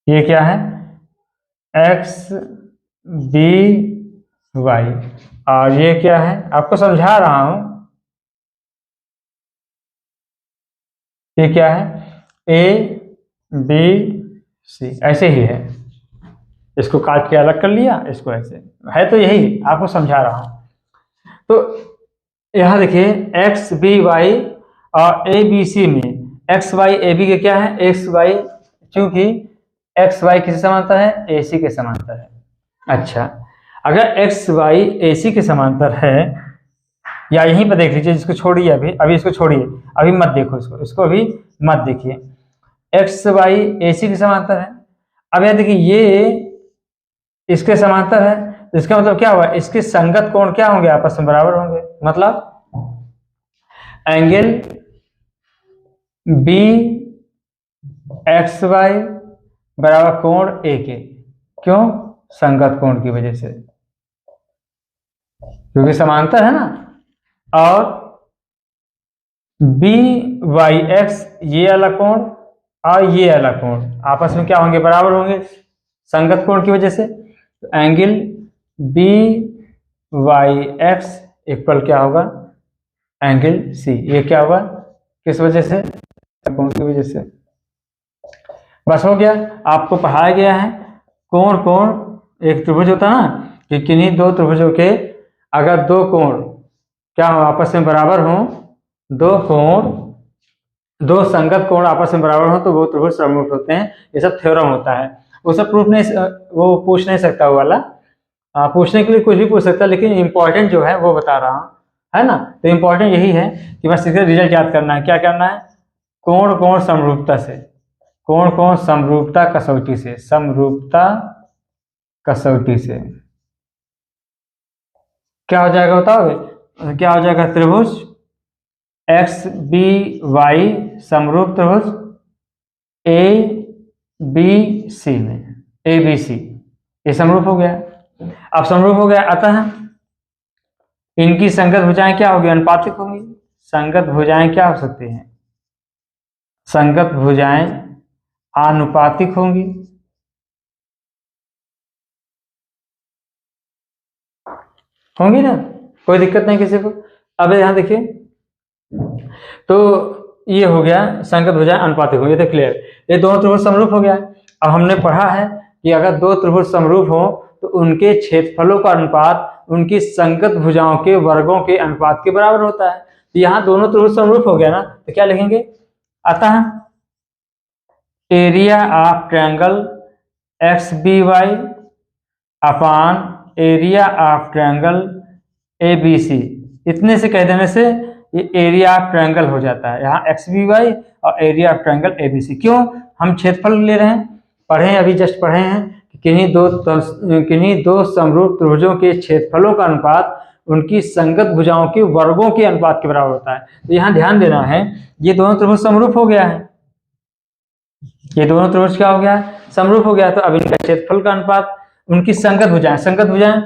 ये क्या है, एक्स बी वाई, और ये क्या है, आपको समझा रहा हूं, ये क्या है, ए बी सी, ऐसे ही है, इसको काट के अलग कर लिया, इसको ऐसे है, तो यही आपको समझा रहा हूं। तो यहां देखिए एक्स बी वाई और ए बी सी में एक्स वाई ए बी के क्या है, एक्स वाई, चूंकि एक्स वाई किसके समांतर है, ए सी के समांतर है। अच्छा, अगर एक्स वाई ए सी के समांतर है, या यहीं पर देख लीजिए, जिसको छोड़िए, अभी इसको छोड़िए, अभी मत देखो, इसको अभी मत देखिए, एक्स वाई ए सी के समांतर है। अब यह देखिए ये इसके समांतर है, तो इसका मतलब क्या हुआ, इसके संगत कोण क्या होंगे, आपस में बराबर होंगे। मतलब एंगल बी एक्स वाई बराबर कोण ए के, क्यों, संगत कोण की वजह से, क्योंकि समांतर है ना। और बी वाई एक्स ये वाला कोण और ये वाला कोण आपस में क्या होंगे, बराबर होंगे संगत कोण की वजह से। तो angle B Y X equal क्या होगा, एंगल सी। ये क्या होगा, किस वजह से, कोण की वजह से। बस हो गया, आपको पढ़ाया गया है कोण कोण एक त्रिभुज होता है ना, कि किन्हीं दो त्रिभुजों के अगर दो कोण क्या हो, आपस में बराबर हो, दो कोण दो संगत कोण आपस में बराबर हो तो वो त्रिभुज समरूप होते हैं। ये सब थ्योरम होता है, वो सब प्रूफ नहीं, वो पूछ नहीं सकता वो वाला, पूछने के लिए कुछ भी पूछ सकता है, लेकिन इंपॉर्टेंट जो है वो बता रहा हूँ, है ना। तो इंपॉर्टेंट यही है कि बस इसका रिजल्ट याद करना है। क्या करना है, कोण कोण समरूपता से, कोण कोण समरूपता कसौटी से, समरूपता कसौटी से क्या हो जाएगा बताओगे, क्या हो जाएगा, त्रिभुज एक्स बी वाई समरूप त्रिभुज ए बी सी में, ए बी सी ये समरूप हो गया। अब समरूप हो गया, अतः इनकी संगत भुजाएं क्या होगी, अनुपातिक होंगी। संगत भुजाएं क्या हो सकती हैं, संगत भुजाएं आनुपातिक होंगी। होंगी ना, कोई दिक्कत नहीं किसी को। अब यहां देखिए, तो ये हो गया संगत भुजाएं अनुपातिक होंगी, तो क्लियर, ये दोनों त्रिभुज समरूप हो गया। अब हमने पढ़ा है कि अगर दो त्रिभुज समरूप हो तो उनके क्षेत्रफलों का अनुपात उनकी संगत भुजाओं के वर्गों के अनुपात के बराबर होता है। तो यहाँ दोनों त्रिभुज समरूप हो गया ना, तो क्या लिखेंगे, अतः area of triangle X B Y upon area of triangle A B C, इतने से कह देने से ये एरिया ऑफ ट्रायंगल हो जाता है। यहाँ एक्स बी वाई और area of triangle A B C, क्यों, हम क्षेत्रफल ले रहे हैं, पढ़े अभी जस्ट पढ़े हैं कि किन्हीं दो समरूप त्रिभुजों के क्षेत्रफलों का अनुपात उनकी संगत भुजाओं के वर्गों के अनुपात के बराबर होता है। तो यहाँ ध्यान देना है, ये दोनों त्रिभुज समरूप हो गया है, ये दोनों त्रिभुज क्या हो गया, समरूप हो गया। तो अब इनका क्षेत्रफल का अनुपात उनकी संगत भुजाएं, संगत भुजाएं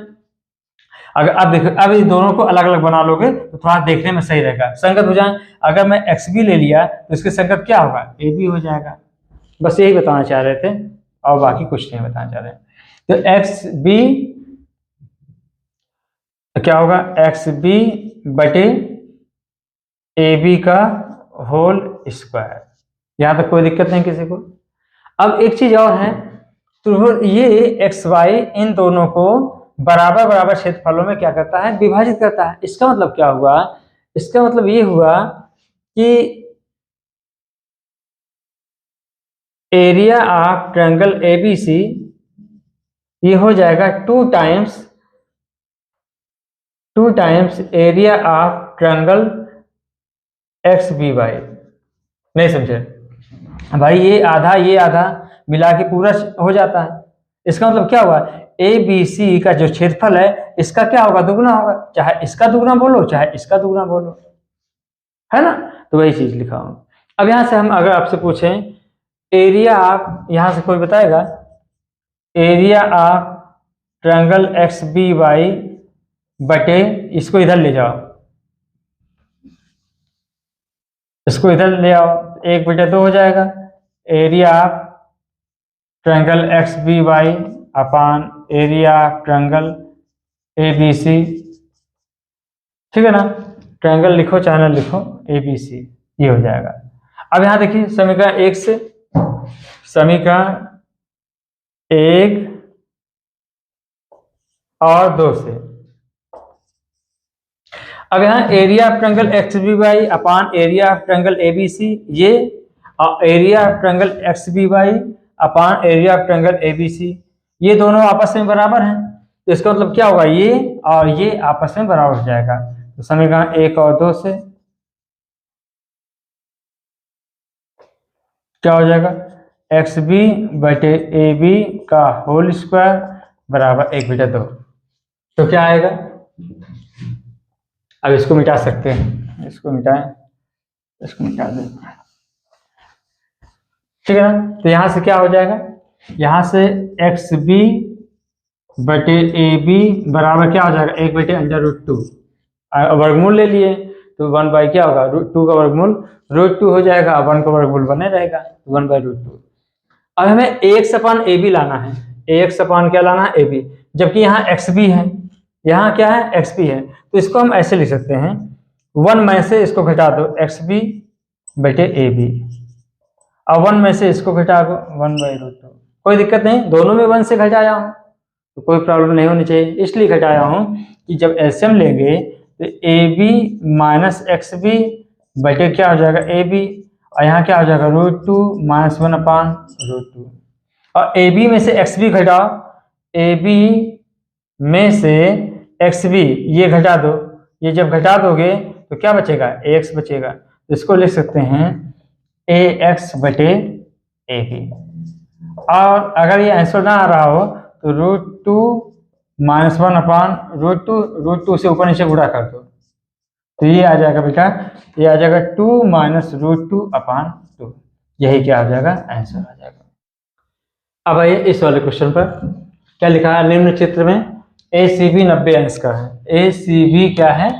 अगर अब देखो, अब इन दोनों को अलग अलग बना लोगे तो थोड़ा देखने में सही रहेगा। संगत भुजाएं, अगर मैं एक्स बी ले लिया तो इसके संगत क्या होगा, ए बी हो जाएगा। बस यही बताना चाह रहे थे और बाकी कुछ नहीं बताना चाह रहे। तो एक्स बी क्या होगा, एक्स बी बटे ए बी का होल स्क्वायर। यहां तक कोई दिक्कत नहीं किसी को। अब एक चीज और है, तो ये एक्स वाई इन दोनों को बराबर बराबर क्षेत्रफलों में क्या करता है, विभाजित करता है। इसका मतलब क्या हुआ, इसका मतलब ये हुआ कि एरिया ऑफ ट्रायंगल एबीसी ये हो जाएगा two times area of triangle X B Y. नहीं समझे भाई, ये आधा मिला के पूरा हो जाता है। इसका मतलब क्या हुआ, ए बी सी का जो क्षेत्रफल है इसका क्या होगा, दुगुना होगा, चाहे इसका दुगुना बोलो चाहे इसका दुगुना बोलो, है ना। तो वही चीज लिखा हूं। अब यहां से हम अगर आपसे पूछें एरिया ऑफ, यहां से कोई बताएगा, area of triangle X B Y बटे, इसको इधर ले जाओ, इसको इधर ले आओ, 1/2 हो जाएगा। Area of triangle X B Y upon area of triangle A B C, ठीक है ना। ट्रायंगल लिखो चाहे ना लिखो, ए बी सी ये हो जाएगा। अब यहां देखिए समीकरण 1 से, समीकरण 1 और 2 से। अब यहाँ area of triangle X B Y upon area of triangle A B C, ये और area of triangle X B Y upon area of triangle A B C, ये दोनों आपस में बराबर हैं। तो इसका मतलब क्या होगा, ये और ये आपस में बराबर हो जाएगा। तो समीकरण 1 और 2 से क्या हो जाएगा, एक्स बी बटे ए बी का होल स्क्वायर बराबर 1/2। तो क्या आएगा, अब इसको मिटा सकते हैं, इसको मिटाएं, इसको मिटा दें, ठीक है ना। तो यहां से क्या हो जाएगा, यहां से एक्स बी बटे ए बी बराबर क्या हो जाएगा, 1/√2। वर्गमूल ले लिए तो 1 क्या होगा, √2 का वर्गमूल √2 हो जाएगा, 1 का वर्गमूल बने रहेगा 1/√2। अब हमें एक्स अपान ए बी लाना है, एक्स अपान क्या लाना है, ए बी, जबकि यहाँ एक्स बी है, यहाँ क्या है, एक्स बी है। तो इसको हम ऐसे लिख सकते हैं, 1 में से इसको घटा दो, एक्स बी बटे ए बी, अब 1 में से इसको घटा दो 1/√2। कोई दिक्कत नहीं, दोनों में 1 से घटाया हूँ तो कोई प्रॉब्लम नहीं होनी चाहिए, इसलिए घटाया हूँ कि जब एलसीएम लेंगे तो A B minus X B बटे क्या हो जाएगा, ए बी, और यहाँ क्या हो जाएगा, √2 माइनस 1/√2। और ए बी में से एक्स बी घटाओ, ए बी में से एक्स बी ये घटा दो, ये जब घटा दोगे तो क्या बचेगा, ए एक्स बचेगा। तो इसको लिख सकते हैं ए एक्स बटे ए बी। और अगर ये आंसर ना आ रहा हो तो √2 माइनस 1/√2 से ऊपर नीचे गुणा कर दो, तो ये आ जाएगा बेटा, ये आ जाएगा 2 माइनस √2/2। यही क्या आ जाएगा, आंसर आ जाएगा। अब आइए इस वाले क्वेश्चन पर, क्या लिखा है, निम्न चित्र में ए सी बी 90 अंश का है, ए सी बी क्या है,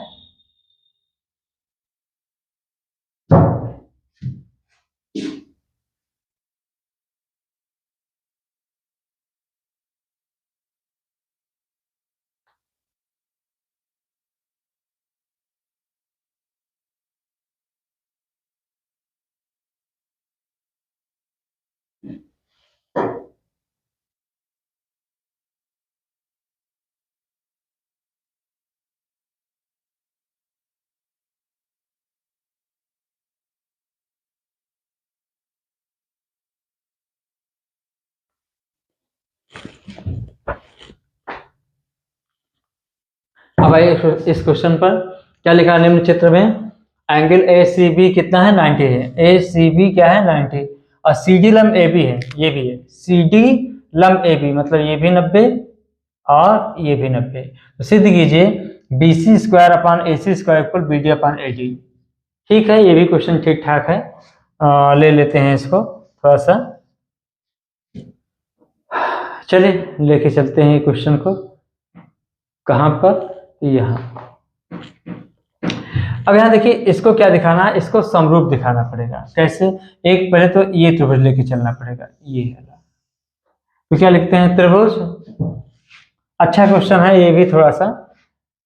अब आइए इस क्वेश्चन पर, क्या लिखा है, निम्न चित्र में एंगल ए सी बी कितना है, 90 है, ए सी बी क्या है 90, और C D lump A B है, ये भी है, C D lump A B मतलब ये भी 90 और ये भी 90। तो सिद्ध कीजिए B C square upon A C square equal B D upon A D. ठीक है, ये भी क्वेश्चन ठीक ठाक है, ले लेते हैं इसको थोड़ा सा, चलिए लेके चलते हैं क्वेश्चन को, कहाँ पर, यहाँ। अब यहाँ देखिए, इसको क्या दिखाना है, इसको समरूप दिखाना पड़ेगा। कैसे, एक पहले तो ये त्रिभुज लेके चलना पड़ेगा, ये है, तो क्या लिखते हैं, त्रिभुज, अच्छा क्वेश्चन है ये भी, थोड़ा सा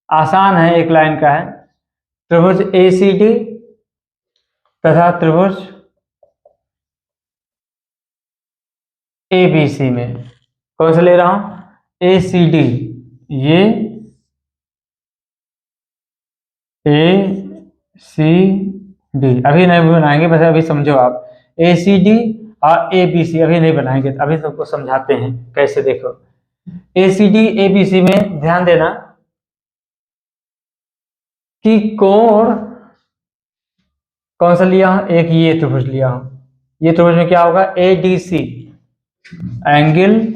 आसान है, एक लाइन का है, त्रिभुज ए सी डी तथा त्रिभुज ए बी सी में, कौन सा ले रहा हूं, ए सी डी, ये ए सी डी अभी नहीं बनाएंगे, बस अभी समझो आप, ए सी डी और ए बी सी अभी नहीं बनाएंगे, अभी सबको समझाते हैं कैसे। देखो ए सी डी ए बी सी में ध्यान देना कि कोण कौन सा लिया हूं, एक ये त्रिभुज लिया हूं, ये त्रिभुज में क्या होगा, A D C, angle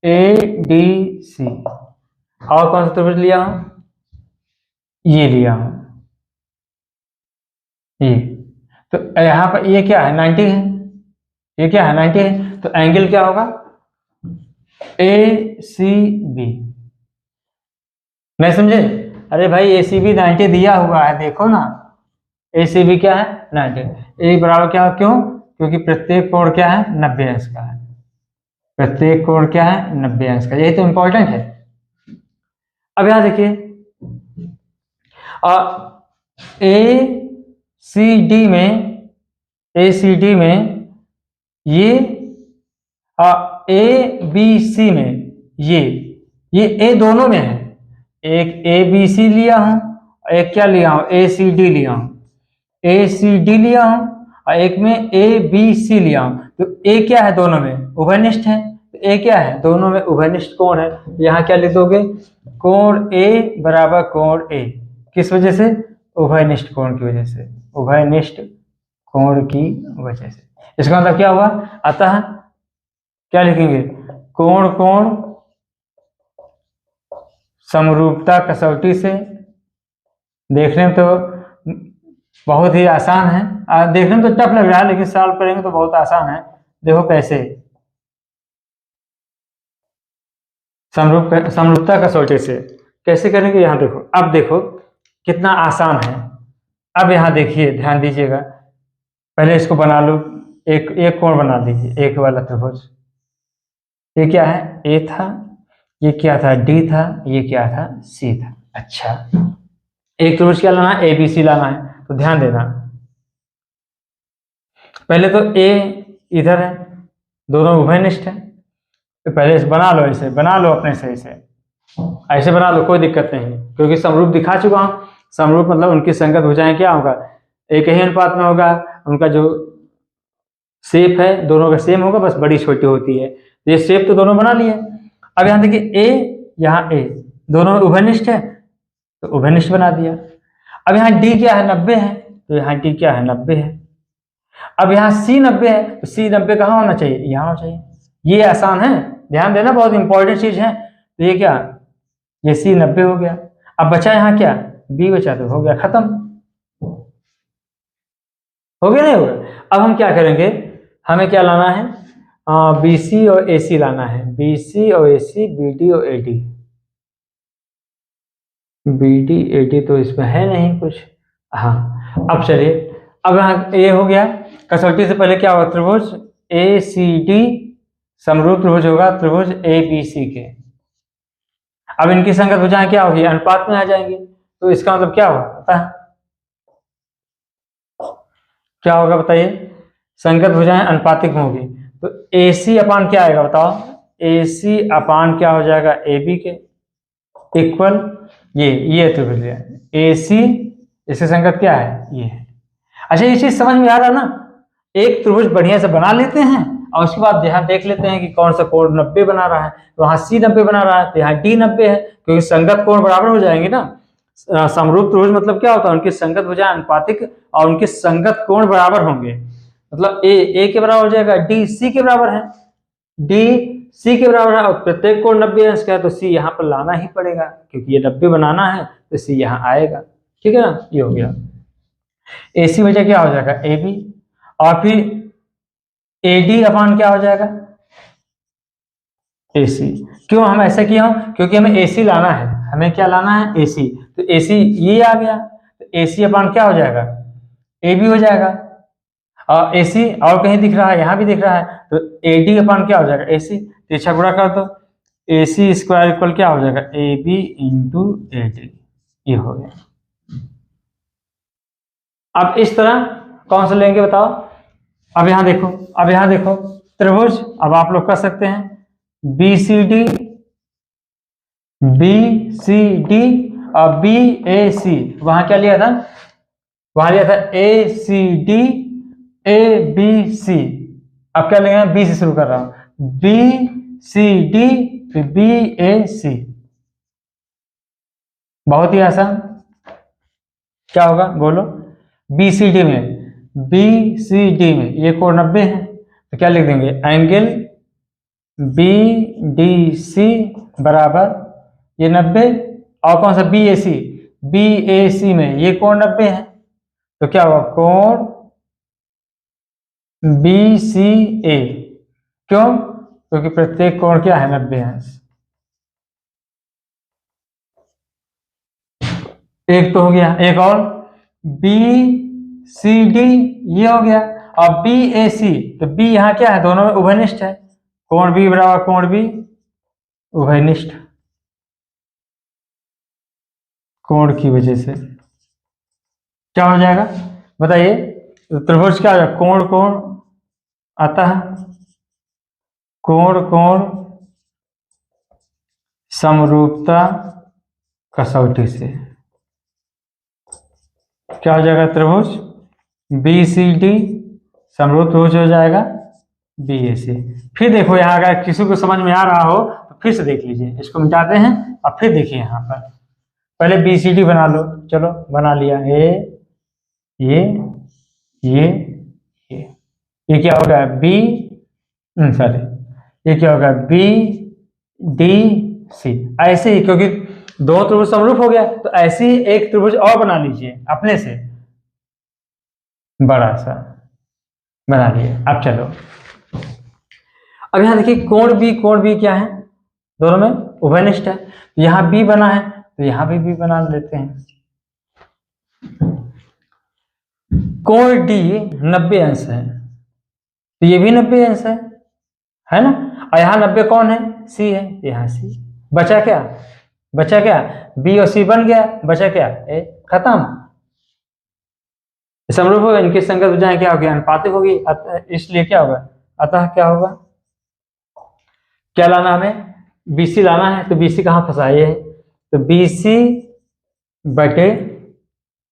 A D C, और कौन सा त्रिभुज लिया हूं, ये लिया हूं, ये, तो यहां पर ये क्या है 90 है, ये क्या है 90 है, तो एंगल क्या होगा, ए सी बी, नहीं समझे, अरे भाई ए सी बी 90 दिया हुआ है, देखो ना, ए सी बी क्या है 90, ए बराबर क्या, क्यों, क्योंकि प्रत्येक कोण क्या है 90 अंश का है, प्रत्येक कोण क्या है 90 अंश का, यही तो इंपॉर्टेंट है। अब यहां देखिए, ए सी डी में, ए सी डी में ये, ए बी सी में ये ए दोनों में है, एक ए बी सी लिया हूं, एक क्या लिया हूं, ए सी डी लिया हूं, ए सी डी लिया हूं, और एक में ए बी सी लिया हूं, तो ए क्या है, दोनों में उभयनिष्ठ है, तो ए क्या है, दोनों में उभयनिष्ठ कोण है, तो यहाँ क्या लिख दोगे, कोण ए बराबर कोण ए, किस वजह से, उभयनिष्ठ कोण की वजह से, उभयनिष्ठ कोण की वजह से। इसका मतलब क्या हुआ, अतः क्या लिखेंगे, कोण कोण समरूपता कसौटी से, देखने में तो बहुत ही आसान है, देखने में तो टफ लग रहा है लेकिन सॉल्व करेंगे तो बहुत आसान है। देखो कैसे, समरूपता कसौटी से कैसे करेंगे, यहाँ देखो, अब देखो कितना आसान है। अब यहाँ देखिए, ध्यान दीजिएगा, पहले इसको बना लो, एक कोण बना लीजिए, एक वाला त्रिभुज। ये क्या है, ए था, ये क्या था, डी था, ये क्या था, सी था। अच्छा, एक त्रिभुज क्या लाना है, ए बी सी लाना है। तो ध्यान देना, पहले तो ए इधर है, दोनों उभयनिष्ठ है, तो पहले इसे बना लो, ऐसे बना लो अपने सही से, ऐसे बना लो, कोई दिक्कत नहीं, क्योंकि समरूप दिखा चुका हूं। समरूप मतलब उनकी संगत भुजाएं क्या होगा, एक ही अनुपात में होगा, उनका जो शेप है दोनों का सेम होगा, बस बड़ी छोटी होती है। तो ये शेप तो दोनों बना लिए। अब यहाँ देखिए ए, यहाँ ए, दोनों उभयनिष्ठ है तो उभयनिष्ठ बना दिया। अब यहाँ डी क्या है, 90 है, तो यहाँ डी क्या है, 90 है। अब यहाँ सी 90 है, तो सी 90 कहाँ होना चाहिए, यहाँ होना चाहिए। ये आसान है, ध्यान देना, बहुत इंपॉर्टेंट चीज है। तो ये क्या, ये सी 90 हो गया। अब बचा यहाँ क्या, बी बचा, तो हो गया, खत्म हो गया, नहीं होगा। अब हम क्या करेंगे, हमें क्या लाना है, बी सी और ए सी लाना है, बी सी और ए सी, बी डी और A D. B D A D तो इसमें है नहीं कुछ, हाँ। अब चलिए, अब यहाँ ये हो गया, कसौटी से पहले क्या होगा, त्रिभुज ए सी डी समरूप त्रिभुज होगा त्रिभुज ए बी सी के। अब इनकी संगत भुजाएं क्या होगी, अनुपात में आ जाएंगी। तो इसका मतलब क्या होगा, पता है क्या होगा, बताइए, संगत भुजाएं अनुपातिक में होगी। तो ए सी अपान क्या आएगा, बताओ, ए सी अपान क्या हो जाएगा, ए बी के, इक्वल ये त्रिभुज ए सी, इसकी संगत क्या है, ये है। अच्छा, ये चीज समझ में आ रहा ना, एक त्रिभुज बढ़िया से बना लेते हैं और उसके बाद यहाँ देख लेते हैं कि कौन सा कोण 90 बना रहा है, तो वहां सी 90 बना रहा है, तो यहाँ डी 90 है, क्योंकि संगत कोण बराबर हो जाएंगे ना। समरूप त्रिभुज मतलब क्या होता है, उनकी संगत भुजाएं अनुपातिक और उनके संगत कोण बराबर होंगे। मतलब ए के बराबर हो जाएगा, डी सी के बराबर है, डी सी के बराबर है, और प्रत्येक कोण 90 अंश का है, तो सी यहाँ पर लाना ही पड़ेगा, क्योंकि ये 90 बनाना है तो सी यहाँ आएगा। ठीक है ना, ये हो गया। ए सी वजह क्या हो जाएगा, ए बी, और फिर ए डी अपान क्या हो जाएगा, ए सी। क्यों हम ऐसा किया हूं, क्योंकि हमें ए सी लाना है, हमें क्या लाना है, ए सी। तो ए सी ये आ गया, तो ए सी अपान क्या हो जाएगा, ए बी हो जाएगा। और ए सी और कहीं दिख रहा है, यहाँ भी दिख रहा है, तो ए डी अपान क्या हो जाएगा, ए सी। तो इच्छा गुणा कर दो, ए सी स्क्वायर इक्वल क्या हो जाएगा, A B into A D, ये हो गया। अब इस तरह कौन सा लेंगे बताओ। अब यहाँ देखो, अब यहाँ देखो त्रिभुज, अब आप लोग कर सकते हैं B C D, B C D और बी ए सी। वहां क्या लिया था, वहां लिया था ए सी डी ए बी सी। अब क्या लेंगे, बी से शुरू कर रहा हूं, बी सी डी फिर बी ए सी। बहुत ही आसान, क्या होगा बोलो, बी सी डी में, बी सी डी में ये कोण 90 है, तो क्या लिख देंगे, एंगल बी डी सी बराबर ये 90, और कौन सा, B A C, B A सी में ये कोण 90 है, तो क्या होगा, कोण बी सी ए। क्यों, क्योंकि प्रत्येक कोण क्या है, 90 अंश। एक तो हो गया, एक और बी सी डी ये हो गया, और बी ए सी, तो बी यहाँ क्या है, दोनों में उभयनिष्ठ है, कोण बी बराबर कोण बी उभयनिष्ठ, कोण की वजह से क्या हो जाएगा बताइए, त्रिभुज क्या हो जाएगा, कोण कोण आता है, कोण कोण समरूपता कसौटी से क्या हो जाएगा, त्रिभुज बी सी डी समरूप त्रिभुज हो जाएगा बी ए सी। फिर देखो यहाँ अगर किसी को समझ में आ रहा हो तो फिर से देख लीजिए, इसको मिटाते हैं और फिर देखिए यहाँ पर, पहले बी सी डी बना लो, चलो बना लिया, ये ये क्या होगा बी, सॉरी ये क्या होगा बी डी सी। ऐसे ही क्योंकि दो त्रिभुज समरूप हो गया तो ऐसे ही एक त्रिभुज और बना लीजिए अपने से, बड़ा सा बना लिए। अब चलो अब यहाँ देखिए कोण बी क्या है, दोनों में उभयनिष्ठ है। तो यहाँ बी बना है तो यहाँ भी बी बना लेते हैं। कोण डी 90 अंश है तो ये भी 90 अंश है ना। और यहाँ 90 कौन है, सी है, यहाँ सी। बचा क्या, बचा क्या, बी और सी बन गया, बचा क्या ए, खत्म। समरूप होगा, इनकी संगत भुजाएं क्या होगी, अनुपातिक होगी, इसलिए क्या होगा, अतः क्या होगा, क्या लाना हमें, BC लाना है। तो BC कहाँ फंसा है, तो BC बटे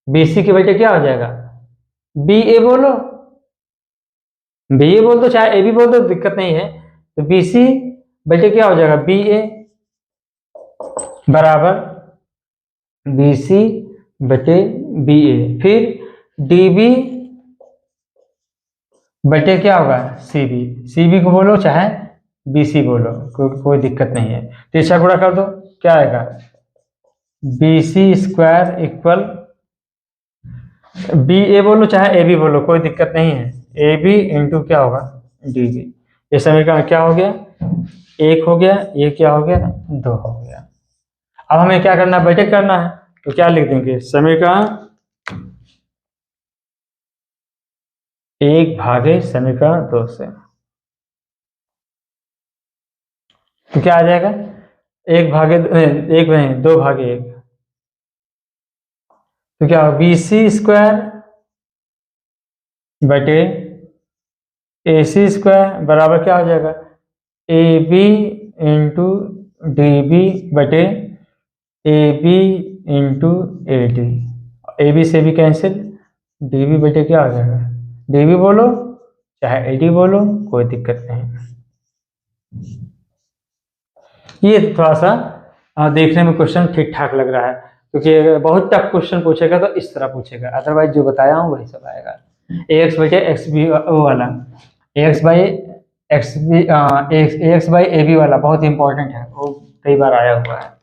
BC के बटे क्या हो जाएगा, BA बोलो, BA बोल दो चाहे AB बोल दो, दिक्कत नहीं है। तो BC बटे क्या हो जाएगा, BA बराबर BC बटे BA, फिर DB बटे क्या होगा CB, CB को बोलो चाहे BC बोलो, कोई दिक्कत नहीं है। तिरछा गुणा कर दो, क्या आएगा, BC स्क्वायर इक्वल BA बोलो चाहे AB बोलो, कोई दिक्कत नहीं है, AB इंटू क्या होगा DB। ये समीकरण क्या हो गया, 1 हो गया, ये क्या हो गया 2 हो गया। अब हमें क्या करना है, बटे करना है, तो क्या लिख देंगे, समीकरण 1 भागे समीकरण 2 से, तो क्या आ जाएगा, 1 भागे 1 नहीं 2 भागे 1, तो क्या होगा BC स्क्वायर बटे AC स्क्वायर बराबर क्या हो जाएगा, AB इंटू DB बटे AB इंटू AD, AB से भी कैंसिल, DB बटे क्या हो जाएगा, DB बोलो चाहे AD बोलो, कोई दिक्कत नहीं। ये थोड़ा सा देखने में क्वेश्चन ठीक ठाक लग रहा है, क्योंकि अगर बहुत टफ क्वेश्चन पूछेगा तो इस तरह पूछेगा, अदरवाइज जो बताया हूँ वही सब आएगा। AX बटे XB वाला, AX बाई AB वाला बहुत इंपॉर्टेंट है, वो कई बार आया हुआ है।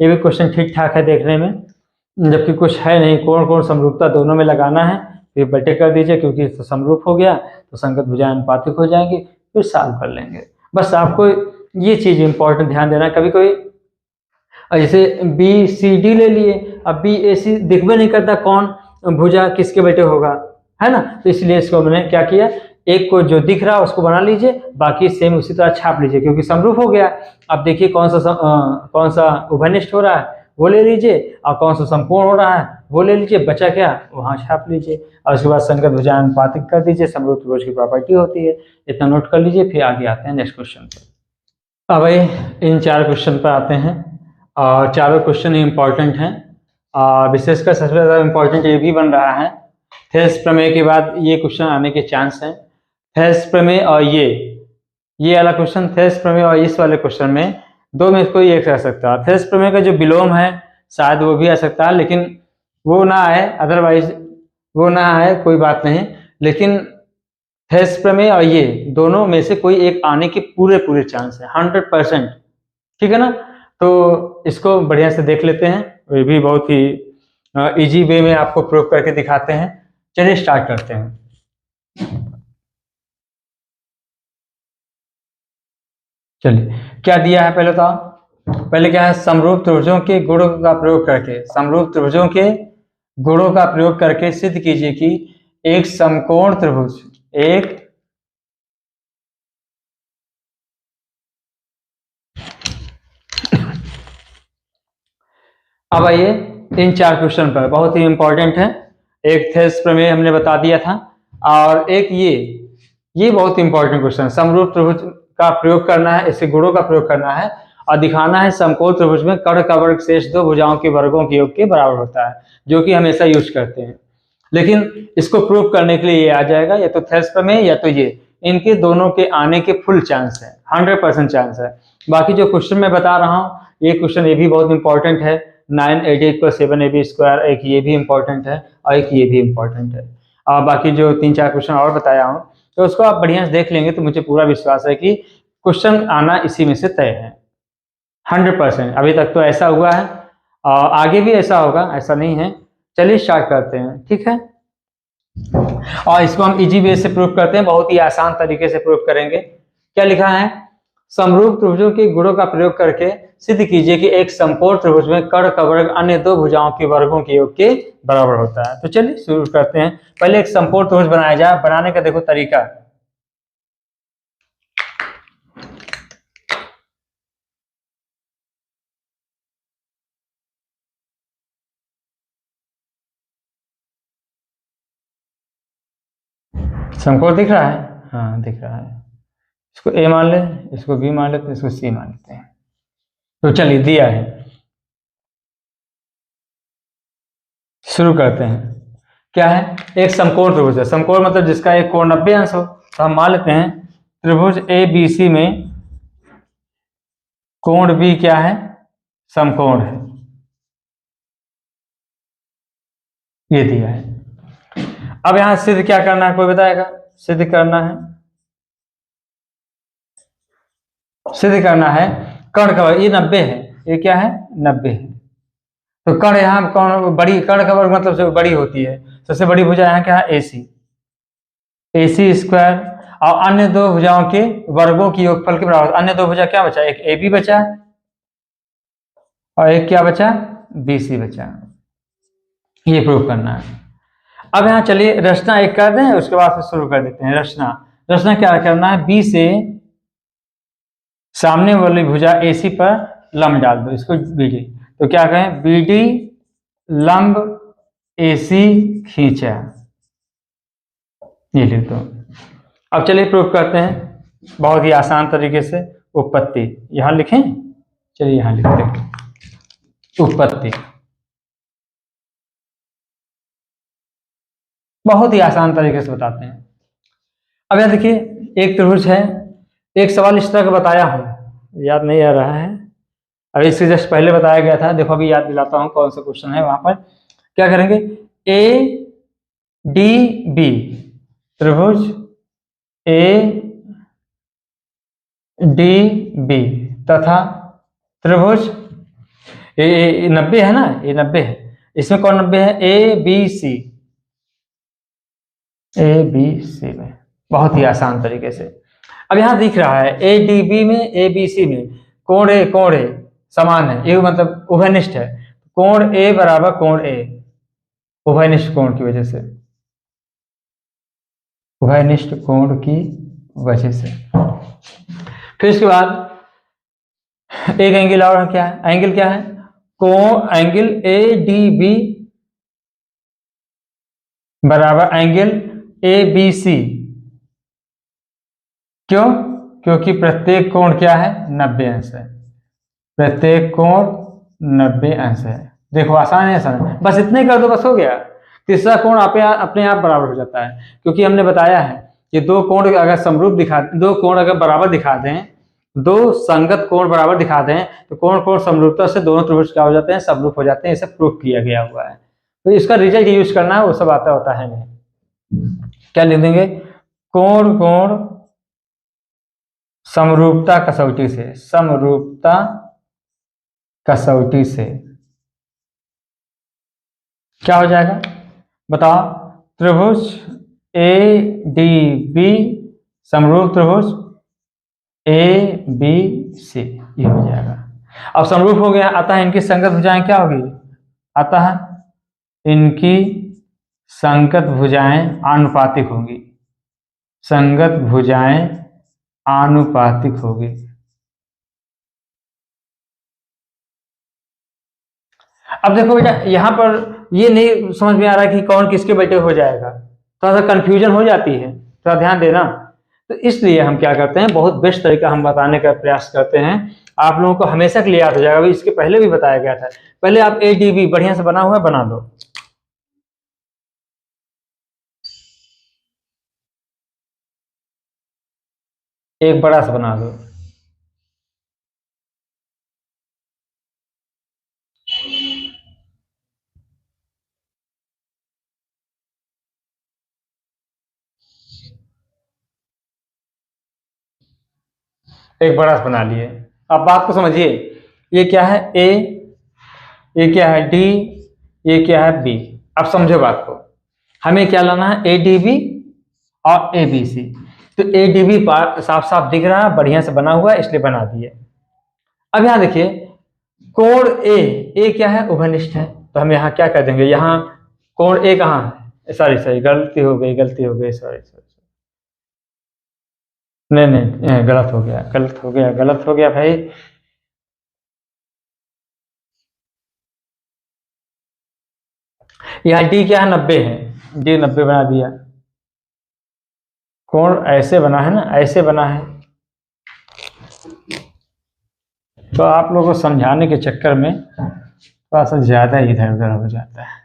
ये भी क्वेश्चन ठीक ठाक है देखने में, जबकि कुछ है नहीं, कौन समरूपता दोनों में लगाना है, फिर बटे कर दीजिए, क्योंकि तो समरूप हो गया तो संगत भुजाएं अनुपातिक हो जाएंगी, फिर सॉल्व कर लेंगे। बस आपको ये चीज इंपॉर्टेंट ध्यान देना, कभी कोई जैसे BCD ले लिए, अब BAC दिखबे नहीं करता कौन भुजा किसके बटे होगा, है ना, तो इसलिए इसको मैंने क्या किया, एक को जो दिख रहा है उसको बना लीजिए, बाकी सेम उसी तरह छाप लीजिए, क्योंकि समरूप हो गया। अब देखिए कौन सा उभयनिष्ठ हो रहा है वो ले लीजिए, और कौन सा समकोण हो रहा है वो ले लीजिए, बचा क्या वहां छाप लीजिए, और उसके बाद संगत भुजाएं अनुपातिक कर दीजिए, समरूप त्रिभुज की प्रॉपर्टी होती है। इतना नोट कर लीजिए, फिर आगे आते हैं नेक्स्ट क्वेश्चन पर। अब भाई इन 4 क्वेश्चन पर आते हैं, और चारों क्वेश्चन इंपॉर्टेंट हैं, और विशेषकर सबसे ज़्यादा इंपॉर्टेंट ये भी बन रहा है, थेल्स प्रमेय के बाद ये क्वेश्चन आने के चांस हैं। थेल्स प्रमेय और ये वाला क्वेश्चन, थेल्स प्रमेय और इस वाले क्वेश्चन में दो में कोई एक रह सकता है। थेल्स प्रमेय का जो विलोम है शायद वो भी आ सकता है, लेकिन वो ना आए, अदरवाइज वो ना आए कोई बात नहीं, लेकिन थेल्स प्रमेय और ये दोनों में से कोई एक आने के पूरे चांस है, 100%, ठीक है ना। तो इसको बढ़िया से देख लेते हैं, ये भी बहुत ही इजी वे में आपको प्रूव करके दिखाते हैं। चलिए स्टार्ट करते हैं। चलिए क्या दिया है पहले तो, पहले क्या है, समरूप त्रिभुजों के गुणों का प्रयोग करके, समरूप त्रिभुजों के गुणों का प्रयोग करके सिद्ध कीजिए कि एक समकोण त्रिभुज, एक अब आइए इन 4 क्वेश्चन पर, बहुत ही इंपॉर्टेंट है। एक थेल्स प्रमेय हमने बता दिया था, और एक ये बहुत इंपॉर्टेंट क्वेश्चन, समरूप त्रिभुज का प्रयोग करना है, इसके गुणों का प्रयोग करना है और दिखाना है समकोण त्रिभुज में कर्ण का वर्ग शेष 2 भुजाओं के वर्गों के योग के बराबर होता है, जो कि हमेशा यूज करते हैं। लेकिन इसको प्रूव करने के लिए ये आ जाएगा, या तो थेल्स प्रमेय या तो ये, इनके दोनों के आने के फुल चांस है, 100% चांस है। बाकी जो क्वेश्चन मैं बता रहा हूँ, ये क्वेश्चन ये भी बहुत इंपॉर्टेंट है, 9AD = 7AB स्क्वायर, एक ये भी इंपॉर्टेंट है और एक ये भी इंपॉर्टेंट है। और बाकी जो 3-4 क्वेश्चन और बताया हूँ तो उसको आप बढ़िया से देख लेंगे तो मुझे पूरा विश्वास है कि क्वेश्चन आना इसी में से तय है 100%। अभी तक तो ऐसा हुआ है और आगे भी ऐसा होगा, ऐसा नहीं है। चलिए स्टार्ट करते हैं, ठीक है। और इसको हम इजी वे से प्रूव करते हैं, बहुत ही आसान तरीके से प्रूव करेंगे। क्या लिखा है, समरूप त्रिभुजों के गुणों का प्रयोग करके सिद्ध कीजिए कि एक समकोण त्रिभुज में कर्ण का वर्ग अन्य दो भुजाओं के वर्गों के योग के बराबर होता है। तो चलिए शुरू करते हैं। पहले एक समकोण त्रिभुज बनाया जाए। बनाने का देखो तरीका, समकोण दिख रहा है, हाँ दिख रहा है। इसको ए मान ले, इसको बी मान लेते हैं, इसको सी मान लेते हैं। तो चलिए दिया है, शुरू करते हैं। क्या है, एक समकोण त्रिभुज है। समकोण मतलब जिसका एक कोण 90 अंश हो। तो हम मान लेते हैं त्रिभुज ए बी सी में कोण बी क्या है, समकोण है। ये दिया है। अब यहां सिद्ध क्या करना है, कोई बताएगा। सिद्ध करना है, सिद्ध करना है कर्ण का वर्ग, ये 90 है, ये क्या है 90 है। तो कर्ण यहाँ कौन बड़ी, कर्ण का वर्ग मतलब सबसे बड़ी होती है। सबसे बड़ी भुजा यहाँ क्या है, AC, AC स्क्वायर। और अन्य दो भुजाओं के वर्गों की योगफल के बराबर। अन्य दो भुजा क्या बचा, एक AB बचा और एक क्या बचा, BC बचा। ये प्रूव करना है। अब यहाँ चलिए रचना एक कर दें, उसके बाद फिर शुरू कर देते हैं रचना। रचना क्या करना है, B से सामने वाली भुजा AC पर लंब डाल दो, इसको BD। तो क्या कहें, BD लंब AC खींचा, ये लिख दो। अब चलिए प्रूफ करते हैं बहुत ही आसान तरीके से। उत्पत्ति यहां लिखें, चलिए यहां लिखते हैं उत्पत्ति। बहुत ही आसान तरीके से बताते हैं। अब यहां देखिए एक त्रिभुज है। एक सवाल इस तरह का बताया हूं, याद नहीं आ रहा है, अभी इससे जस्ट पहले बताया गया था। देखो अभी याद दिलाता हूं कौन सा क्वेश्चन है। वहां पर क्या करेंगे, ADB त्रिभुज ADB तथा त्रिभुज ये 90 है ना, ये 90 है। इसमें कौन 90 है, ABC, ABC में। बहुत ही आसान तरीके से। अब यहां दिख रहा है ADB में ABC में कोण A समान है, ये मतलब उभयनिष्ठ है। कोण A बराबर कोण A, उभयनिष्ठ कोण की वजह से, उभयनिष्ठ कोण की वजह से। फिर इसके बाद एक एंगल और क्या है, एंगल क्या है, कोण एंगल ADB बराबर एंगल ABC। क्यों, क्योंकि प्रत्येक कोण क्या है, 90 अंश है। प्रत्येक कोण 90 अंश है। देखो आसान है, आसान है। बस इतने कर दो, बस हो गया। तीसरा कोण अपने आप बराबर हो जाता है, क्योंकि हमने बताया है कि दो कोण अगर समरूप दिखा, दो कोण अगर बराबर दिखा दें, दो संगत कोण बराबर दिखा दें, तो कोण कोण समरूपता से दोनों त्रिभुज क्या हो जाते हैं, समरूप हो जाते हैं। इसे प्रूफ किया गया हुआ है। तो इसका रिजल्ट यूज करना है, वो सब आता होता है नहीं। क्या लिख देंगे, कोण कोण समरूपता कसौटी से, समरूपता कसौटी से क्या हो जाएगा बताओ, त्रिभुज ADB समरूप त्रिभुज ABC, ये हो जाएगा। अब समरूप हो गया, अतः इनकी संगत भुजाएं क्या होगी, अतः इनकी संगत भुजाएं आनुपातिक होंगी, संगत भुजाएं आनुपातिक होगी। अब देखो बेटा यहां पर ये नहीं समझ में आ रहा कि कौन किसके बेटे हो जाएगा, थोड़ा सा कंफ्यूजन हो जाती है, थोड़ा ध्यान देना। तो इसलिए हम क्या करते हैं, बहुत बेस्ट तरीका हम बताने का प्रयास करते हैं, आप लोगों को हमेशा के लिए याद हो जाएगा। अभी इसके पहले भी बताया गया था। पहले आप ADB बढ़िया से बना हुआ है, बना लो। एक बड़ा सा बना दो। एक बड़ा बना लिए। अब बात को समझिए, ये क्या है ए, ये क्या है डी, ये क्या है बी। अब समझो बात को, हमें क्या लाना है ए डी बी और ए बी सी। तो ए डी बी साफ साफ दिख रहा है, बढ़िया से बना हुआ है, इसलिए बना दिए। अब यहाँ देखिए कोण ए क्या है उभयनिष्ठ है, तो हम यहाँ क्या कर देंगे, यहाँ कोण ए कहाँ है, सॉरी गलती हो गई सॉरी नहीं गलत हो गया भाई। यहाँ डी क्या है 90 है, डी 90 बना दिया। कोण ऐसे बना है ना, ऐसे बना है, तो आप लोगों को समझाने के चक्कर में थोड़ा सा ज्यादा इधर उधर हो जाता है।